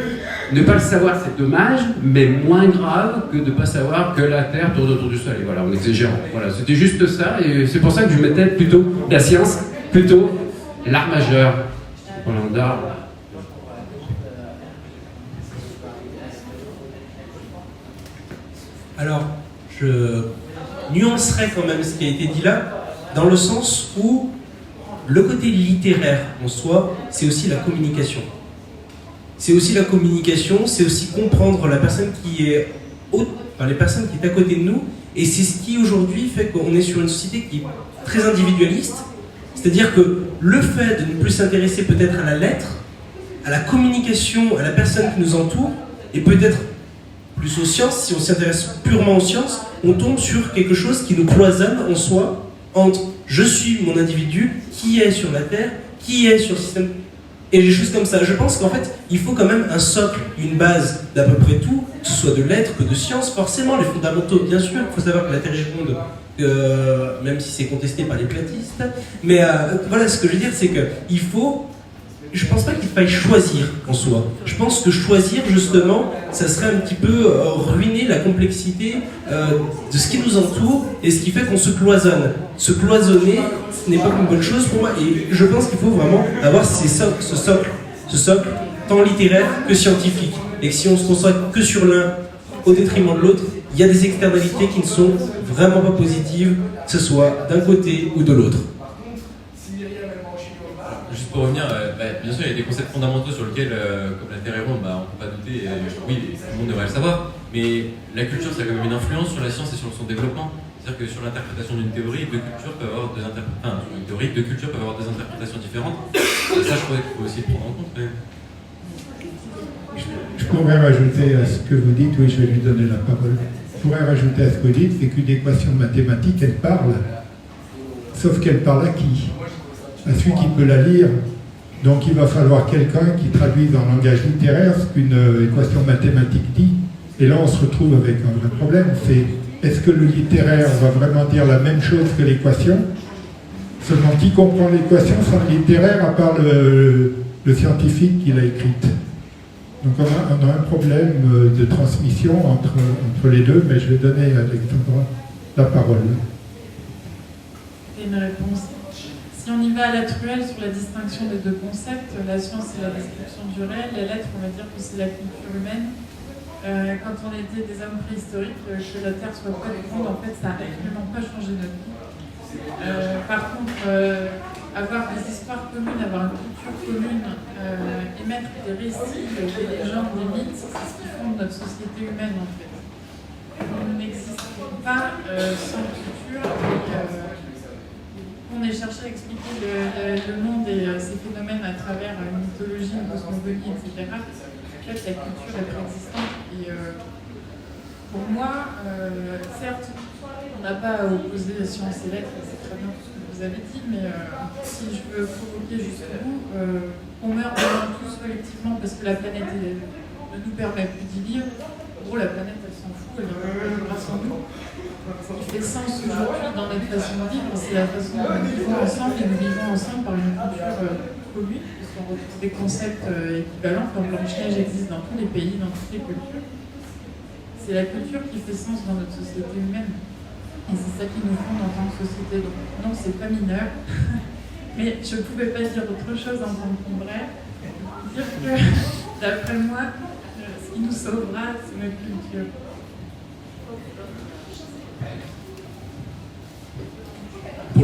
Speaker 11: Ne pas le savoir, c'est dommage, mais moins grave que de ne pas savoir que la Terre tourne autour du Soleil. Voilà, en exagérant. Voilà, c'était juste ça, et c'est pour ça que je mettais plutôt la science, plutôt l'art majeur. Voilà,
Speaker 2: Alors, je nuancerai quand même ce qui a été dit là, dans le sens où le côté littéraire en soi, c'est aussi la communication. C'est aussi la communication, c'est aussi comprendre la personne qui est les personnes qui est à côté de nous, et c'est ce qui aujourd'hui fait qu'on est sur une société qui est très individualiste, c'est-à-dire que le fait de ne plus s'intéresser peut-être à la lettre, à la communication, à la personne qui nous entoure, et peut-être plus aux sciences, si on s'intéresse purement aux sciences, on tombe sur quelque chose qui nous cloisonne en soi, entre je suis mon individu, qui est sur la Terre, qui est sur le système, et des choses comme ça. Je pense qu'en fait, il faut quand même un socle, une base d'à peu près tout, que ce soit de lettres, que de sciences, forcément, les fondamentaux, bien sûr. Il faut savoir que la Terre est ronde, même si c'est contesté par les platistes. Mais voilà, ce que je veux dire, c'est qu'il faut... Je pense pas qu'il faille choisir en soi. Je pense que choisir, justement, ça serait un petit peu ruiner la complexité de ce qui nous entoure et ce qui fait qu'on se cloisonne. Se cloisonner, ce n'est pas une bonne chose pour moi. Et je pense qu'il faut vraiment avoir ce socle, tant littéraire que scientifique. Et que si on se concentre que sur l'un au détriment de l'autre, il y a des externalités qui ne sont vraiment pas positives, que ce soit d'un côté ou de l'autre.
Speaker 1: Juste pour revenir, bien sûr, il y a des concepts fondamentaux sur lesquels, comme la Terre est ronde, on ne peut pas douter, oui, tout le monde devrait le savoir, mais la culture, ça a quand même une influence sur la science et sur son développement. C'est-à-dire que sur l'interprétation d'une théorie, deux cultures peuvent avoir deux interprétations différentes. Et ça, je crois qu'il faut aussi le prendre en compte.
Speaker 3: Je pourrais rajouter à ce que vous dites, oui, je vais lui donner la parole. Je pourrais rajouter à ce que vous dites, c'est qu'une équation mathématique, elle parle. Sauf qu'elle parle à qui ? À celui qui peut la lire. Donc il va falloir quelqu'un qui traduise en langage littéraire ce qu'une équation mathématique dit. Et là on se retrouve avec un vrai problème, c'est est-ce que le littéraire va vraiment dire la même chose que l'équation? Seulement qui comprend l'équation sans le littéraire à part le scientifique qui l'a écrite? Donc on a un problème de transmission entre les deux, mais je vais donner à Alexandra la parole.
Speaker 12: C'est une réponse. Si on y va à la truelle sur la distinction des deux concepts, la science c'est la description du réel, les lettres on va dire que c'est la culture humaine. Quand on était des hommes préhistoriques, que la Terre soit pas du monde, en fait ça n'a absolument pas changé notre vie. Par contre, avoir des histoires communes, avoir une culture commune, émettre des récits, des légendes, des mythes, c'est ce qui fonde notre société humaine en fait. On n'existe pas sans culture. On est cherché à expliquer le monde et ses phénomènes à travers une mythologie, une cosmogonie, etc. En fait, la culture est préexistante. Et pour moi, certes, on n'a pas à opposer science et lettres, c'est très bien tout ce que vous avez dit, mais si je veux provoquer jusqu'au bout, on meurt vraiment tous collectivement parce que la planète ne nous permet plus d'y vivre. En gros, la planète, elle s'en fout, elle vivra sans nous. Ce qui fait sens aujourd'hui dans notre façon de vivre, c'est la façon dont nous vivons ensemble, et nous vivons ensemble par une culture commune, parce qu'on retrouve des concepts équivalents, comme Blanche-Neige existe dans tous les pays, dans toutes les cultures. C'est la culture qui fait sens dans notre société humaine. Et c'est ça qui nous fonde en tant que société. Donc non, c'est pas mineur. Mais je ne pouvais pas dire autre chose en tant que vrai. Dire que, d'après moi, ce qui nous sauvera, c'est notre culture.
Speaker 2: Pour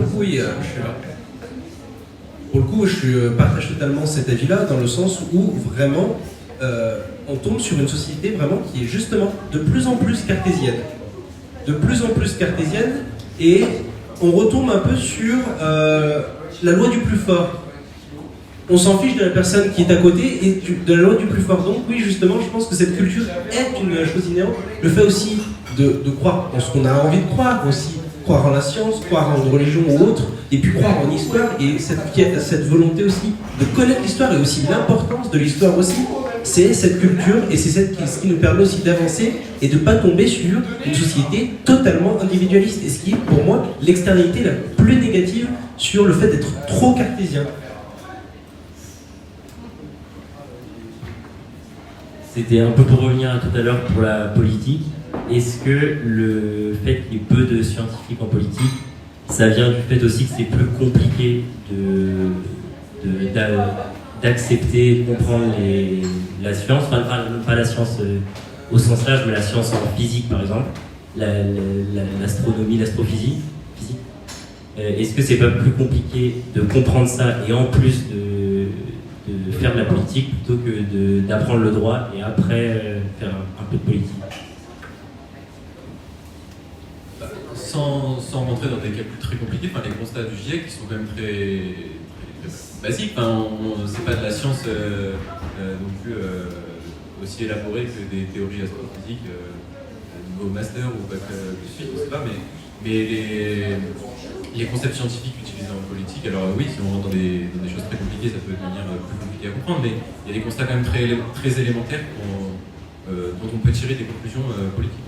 Speaker 2: le coup, je partage totalement cet avis-là, dans le sens où vraiment on tombe sur une société vraiment qui est justement de plus en plus cartésienne. De plus en plus cartésienne, et on retombe un peu sur la loi du plus fort. On s'en fiche de la personne qui est à côté et de la loi du plus fort. Donc oui, justement, je pense que cette culture est une chose inhérente. Le fait aussi de croire en ce qu'on a envie de croire aussi. Croire en la science, croire en une religion ou autre, et puis croire en l'histoire, et cette volonté aussi de connaître l'histoire, et aussi l'importance de l'histoire aussi, c'est cette culture, et c'est ce qui nous permet aussi d'avancer, et de ne pas tomber sur une société totalement individualiste, et ce qui est pour moi l'externalité la plus négative sur le fait d'être trop cartésien.
Speaker 13: C'était un peu pour revenir à tout à l'heure pour la politique. Est-ce que le fait qu'il y ait peu de scientifiques en politique, ça vient du fait aussi que c'est plus compliqué d'accepter, de comprendre la science, enfin pas la science au sens large, mais la science en physique par exemple, l'astronomie, l'astrophysique. Est-ce que c'est pas plus compliqué de comprendre ça et en plus de faire de la politique plutôt que d'apprendre le droit et après faire un peu de politique?
Speaker 1: Sans rentrer dans des calculs très compliqués, les constats du GIEC qui sont quand même très basiques. C'est pas de la science non plus aussi élaborée que des théories astrophysiques au master ou bac plus suite, je sais pas, mais les concepts scientifiques utilisés en politique, alors oui, si on rentre dans des choses très compliquées, ça peut devenir plus compliqué à comprendre, mais il y a des constats quand même très élémentaires dont on peut tirer des conclusions politiques.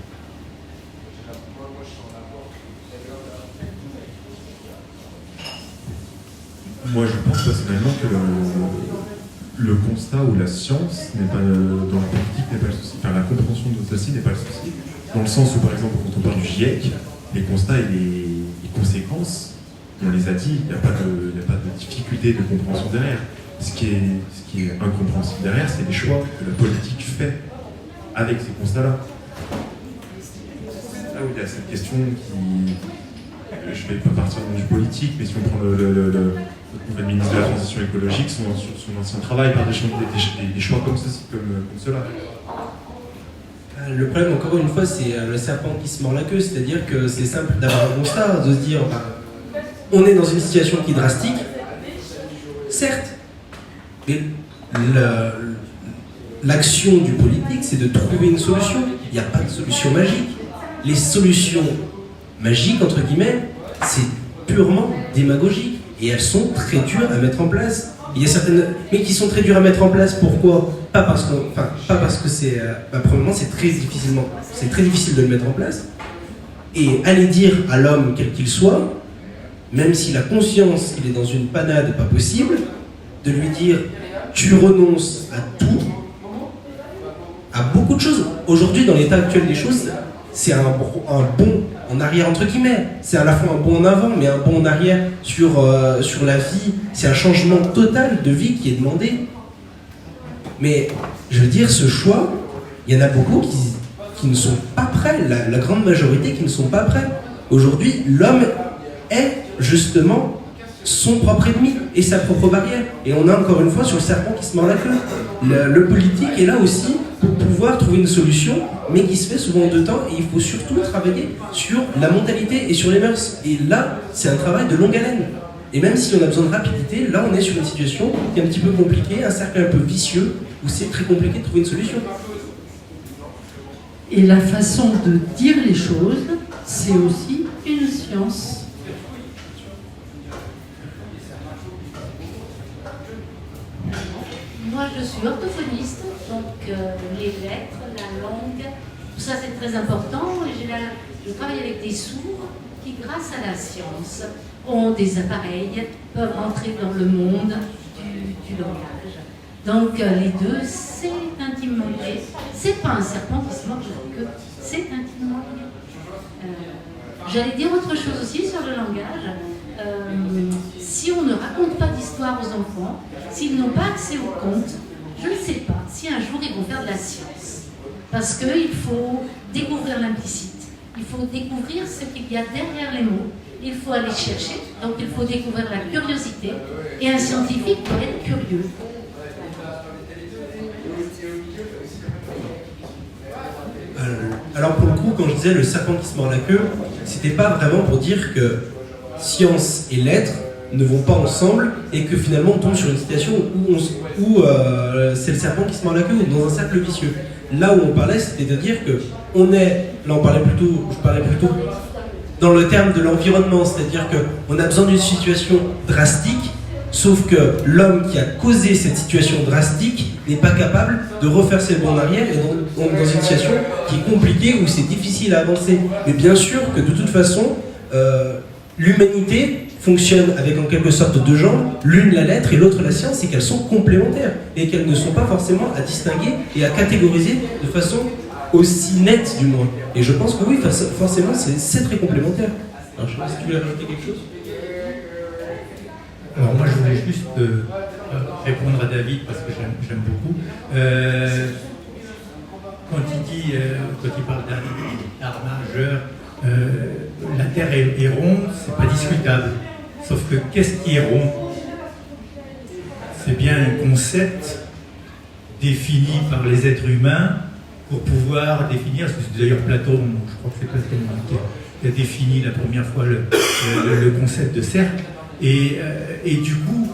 Speaker 6: Moi, je pense personnellement que le constat ou la science n'est pas dans la politique n'est pas le souci. Enfin, la compréhension de ceci n'est pas le souci. Dans le sens où, par exemple, quand on parle du GIEC, les constats et les conséquences, on les a dit, il n'y a pas de difficulté de compréhension derrière. Ce qui est incompréhensible derrière, c'est les choix que la politique fait avec ces constats-là. Là où il y a cette question qui... Je ne vais pas partir du politique, mais si on prend le nouvel ministre de la Transition écologique, son ancien travail par des choix comme cela.
Speaker 2: Le problème, encore une fois, c'est le serpent qui se mord la queue, c'est-à-dire que c'est simple d'avoir un constat, de se dire on est dans une situation qui est drastique, certes, mais l'action du politique, c'est de trouver une solution. Il n'y a pas de solution magique. Les solutions magiques, entre guillemets, c'est purement démagogique. Et elles sont très dures à mettre en place. Il y a certaines, mais qui sont très dures à mettre en place. Pourquoi ? Pas parce que c'est, premièrement, c'est très difficile de le mettre en place. Et aller dire à l'homme quel qu'il soit, même s'il a conscience qu'il est dans une panade pas possible, de lui dire tu renonces à tout, à beaucoup de choses. Aujourd'hui, dans l'état actuel des choses, c'est un bond en arrière entre guillemets. C'est à la fois un bond en avant, mais un bond en arrière sur la vie. C'est un changement total de vie qui est demandé. Mais je veux dire, ce choix, il y en a beaucoup qui ne sont pas prêts. La grande majorité qui ne sont pas prêts. Aujourd'hui, l'homme est justement son propre ennemi et sa propre barrière. Et on a encore une fois sur le serpent qui se mord la queue. Le politique est là aussi pour pouvoir trouver une solution, mais qui se fait souvent en deux temps, et il faut surtout travailler sur la mentalité et sur les mœurs. Et là, c'est un travail de longue haleine. Et même si on a besoin de rapidité, là on est sur une situation qui est un petit peu compliquée, un cercle un peu vicieux, où c'est très compliqué de trouver une solution.
Speaker 10: Et la façon de dire les choses, c'est aussi une science.
Speaker 14: Moi, je suis orthophoniste, donc les lettres, la langue, tout ça c'est très important. Je travaille avec des sourds qui, grâce à la science, ont des appareils, peuvent entrer dans le monde du langage. Donc les deux, c'est intimement lié. C'est pas un serpent qui se mord la queue, c'est intimement lié. J'allais dire autre chose aussi sur le langage. Si on ne raconte pas d'histoire aux enfants, s'ils n'ont pas accès aux contes, je ne sais pas si un jour ils vont faire de la science. Parce qu'il faut découvrir l'implicite, il faut découvrir ce qu'il y a derrière les mots, il faut aller chercher, donc il faut découvrir la curiosité, et un scientifique doit être curieux.
Speaker 2: Alors pour le coup, quand je disais le serpent qui se mord la queue, c'était pas vraiment pour dire que science et lettres ne vont pas ensemble et que finalement on tombe sur une situation où c'est le serpent qui se mord la queue, dans un cercle vicieux. Là où on parlait, c'était de dire que je parlais plutôt dans le terme de l'environnement, c'est-à-dire qu'on a besoin d'une situation drastique, sauf que l'homme qui a causé cette situation drastique n'est pas capable de refaire ses bons en arrière et on est dans une situation qui est compliquée, où c'est difficile à avancer. Mais bien sûr que de toute façon, l'humanité fonctionnent avec en quelque sorte deux jambes, l'une la lettre et l'autre la science, et qu'elles sont complémentaires et qu'elles ne sont pas forcément à distinguer et à catégoriser de façon aussi nette du moins. Et je pense que oui, forcément c'est très complémentaire. Alors, je ne sais pas si tu voulais rajouter quelque chose.
Speaker 8: Alors moi je voulais juste répondre à David parce que j'aime beaucoup. Quand il parle d'un art majeur, la Terre est ronde, c'est pas discutable. Sauf que qu'est-ce qui est rond? C'est bien un concept défini par les êtres humains pour pouvoir définir, c'est d'ailleurs Platon, je crois que c'est Platon qui a défini la première fois le concept de cercle. Et du coup,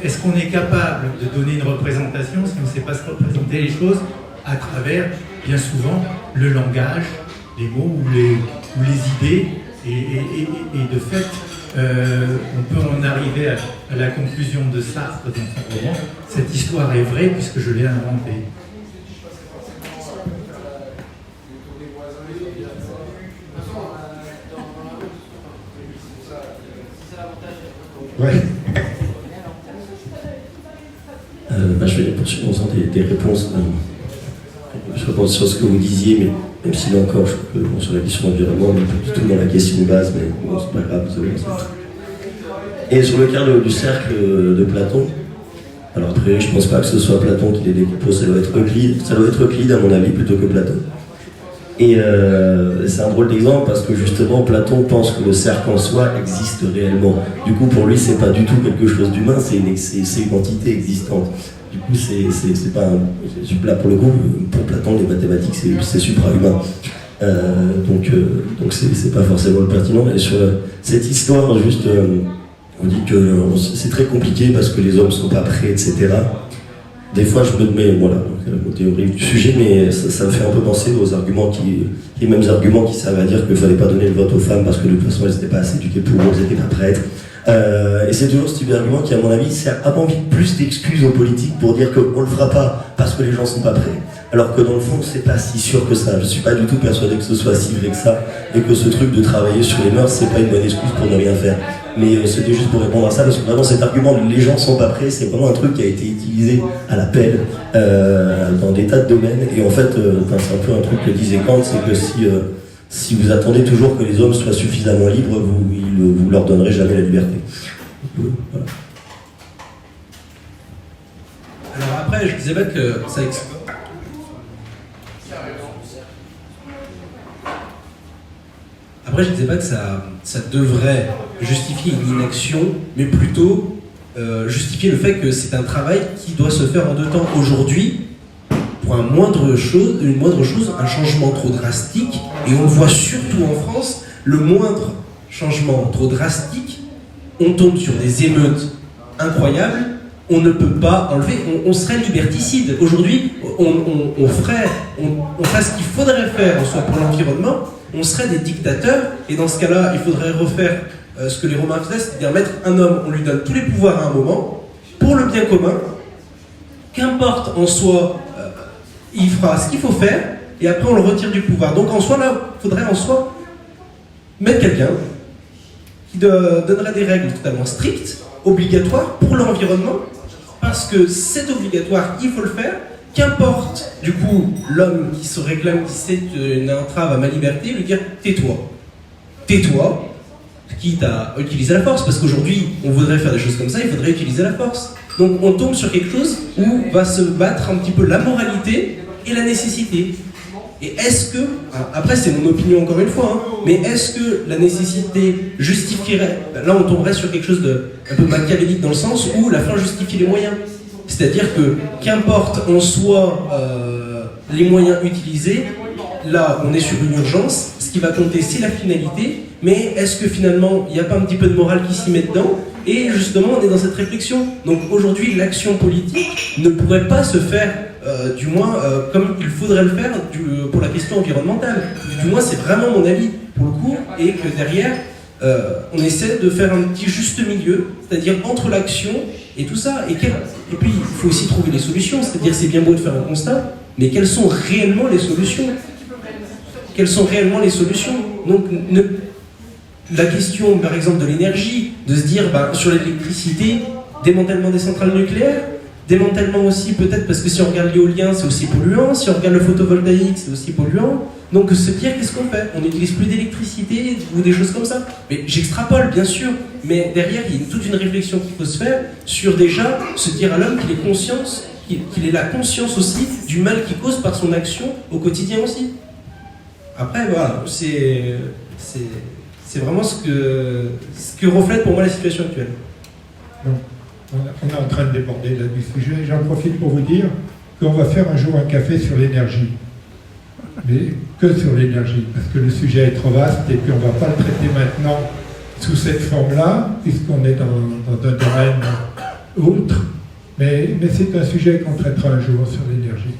Speaker 8: est-ce qu'on est capable de donner une représentation si on ne sait pas se représenter les choses à travers, bien souvent, le langage, les mots ou les idées, et de fait, on peut en arriver à la conclusion de Sartre dans son roman. Cette histoire est vraie puisque je l'ai inventée.
Speaker 3: Ouais.
Speaker 9: Je vais poursuivre en faisant des réponses. Je réponds sur ce que vous disiez, mais même si là encore, je trouve que sur la question de l'environnement, on n'est pas du tout dans la question de base, mais bon, c'est pas grave, Et sur le cas du cercle de Platon, alors après, je pense pas que ce soit Platon qui l'ait décomposé, ça doit être Euclide à mon avis plutôt que Platon. Et c'est un drôle d'exemple parce que justement Platon pense que le cercle en soi existe réellement. Du coup pour lui c'est pas du tout quelque chose d'humain, c'est une entité existante. Du coup c'est pas là pour le coup, pour Platon les mathématiques c'est supra-humain. Donc c'est pas forcément le pertinent. Et sur cette histoire juste, on dit que c'est très compliqué parce que les hommes sont pas prêts, etc. Des fois, je me mets, voilà, aux théories du sujet, mais ça me fait un peu penser aux arguments les mêmes arguments qui servent à dire qu'il ne fallait pas donner le vote aux femmes parce que de toute façon, elles n'étaient pas assez éduquées pour, elles n'étaient pas prêtes. Et c'est toujours ce type d'argument qui, à mon avis, sert à manquer plus d'excuses aux politiques pour dire qu'on ne le fera pas parce que les gens ne sont pas prêts. Alors que dans le fond, c'est pas si sûr que ça. Je suis pas du tout persuadé que ce soit si vrai que ça et que ce truc de travailler sur les mœurs, c'est pas une bonne excuse pour ne rien faire. Mais c'était juste pour répondre à ça, parce que vraiment cet argument de les gens sont pas prêts, c'est vraiment un truc qui a été utilisé à la pelle dans des tas de domaines. Et en fait, c'est un peu un truc que disait Kant, c'est que si vous attendez toujours que les hommes soient suffisamment libres, vous leur donnerez jamais la liberté. Voilà.
Speaker 2: Alors après, je disais pas que ça Après, je ne disais pas que ça devrait justifier une inaction, mais plutôt justifier le fait que c'est un travail qui doit se faire en deux temps. Aujourd'hui, pour une moindre chose, un changement trop drastique, et on le voit surtout en France, le moindre changement trop drastique, on tombe sur des émeutes incroyables, on ne peut pas enlever, on serait liberticide. Aujourd'hui, on ferait ce qu'il faudrait faire, soit pour l'environnement, on serait des dictateurs, et dans ce cas-là, il faudrait refaire ce que les Romains faisaient, c'est-à-dire mettre un homme, on lui donne tous les pouvoirs à un moment, pour le bien commun, qu'importe en soi, il fera ce qu'il faut faire, et après on le retire du pouvoir. Donc en soi, là, il faudrait en soi mettre quelqu'un qui donnerait des règles totalement strictes, obligatoires pour l'environnement, parce que c'est obligatoire, il faut le faire. Qu'importe, du coup, l'homme qui se réclame, qui sait une entrave à ma liberté, lui dire tais-toi, quitte à utiliser la force, parce qu'aujourd'hui, on voudrait faire des choses comme ça, il faudrait utiliser la force. Donc on tombe sur quelque chose où va se battre un petit peu la moralité et la nécessité. Et est-ce que, après c'est mon opinion encore une fois, mais est-ce que la nécessité justifierait, là on tomberait sur quelque chose de un peu machiavélique dans le sens où la fin justifie les moyens. C'est-à-dire que, qu'importe en soi les moyens utilisés, là on est sur une urgence, ce qui va compter c'est la finalité, mais est-ce que finalement il n'y a pas un petit peu de morale qui s'y met dedans? Et justement on est dans cette réflexion. Donc aujourd'hui l'action politique ne pourrait pas se faire, du moins comme il faudrait le faire pour la question environnementale. Du moins c'est vraiment mon avis pour le coup, et que derrière on essaie de faire un petit juste milieu, c'est-à-dire entre l'action et tout ça, et puis il faut aussi trouver les solutions, c'est-à-dire c'est bien beau de faire un constat, mais quelles sont réellement les solutions? Quelles sont réellement les solutions? Donc la question, par exemple, de l'énergie, de se dire, sur l'électricité, démantèlement des centrales nucléaires, démantèlement aussi peut-être parce que si on regarde l'éolien, c'est aussi polluant, si on regarde le photovoltaïque, c'est aussi polluant. Donc se dire, qu'est-ce qu'on fait? On n'utilise plus d'électricité ou des choses comme ça. Mais j'extrapole, bien sûr, mais derrière, il y a toute une réflexion qu'il faut se faire sur déjà se dire à l'homme qu'il ait conscience, qu'il ait la conscience aussi du mal qu'il cause par son action au quotidien aussi. Après, voilà, c'est vraiment ce que reflète pour moi la situation actuelle.
Speaker 3: Donc, on est en train de déborder là du sujet. J'en profite pour vous dire qu'on va faire un jour un café sur l'énergie. Mais que sur l'énergie, parce que le sujet est trop vaste et puis on ne va pas le traiter maintenant sous cette forme-là, puisqu'on est dans un domaine autre. Mais c'est un sujet qu'on traitera un jour sur l'énergie.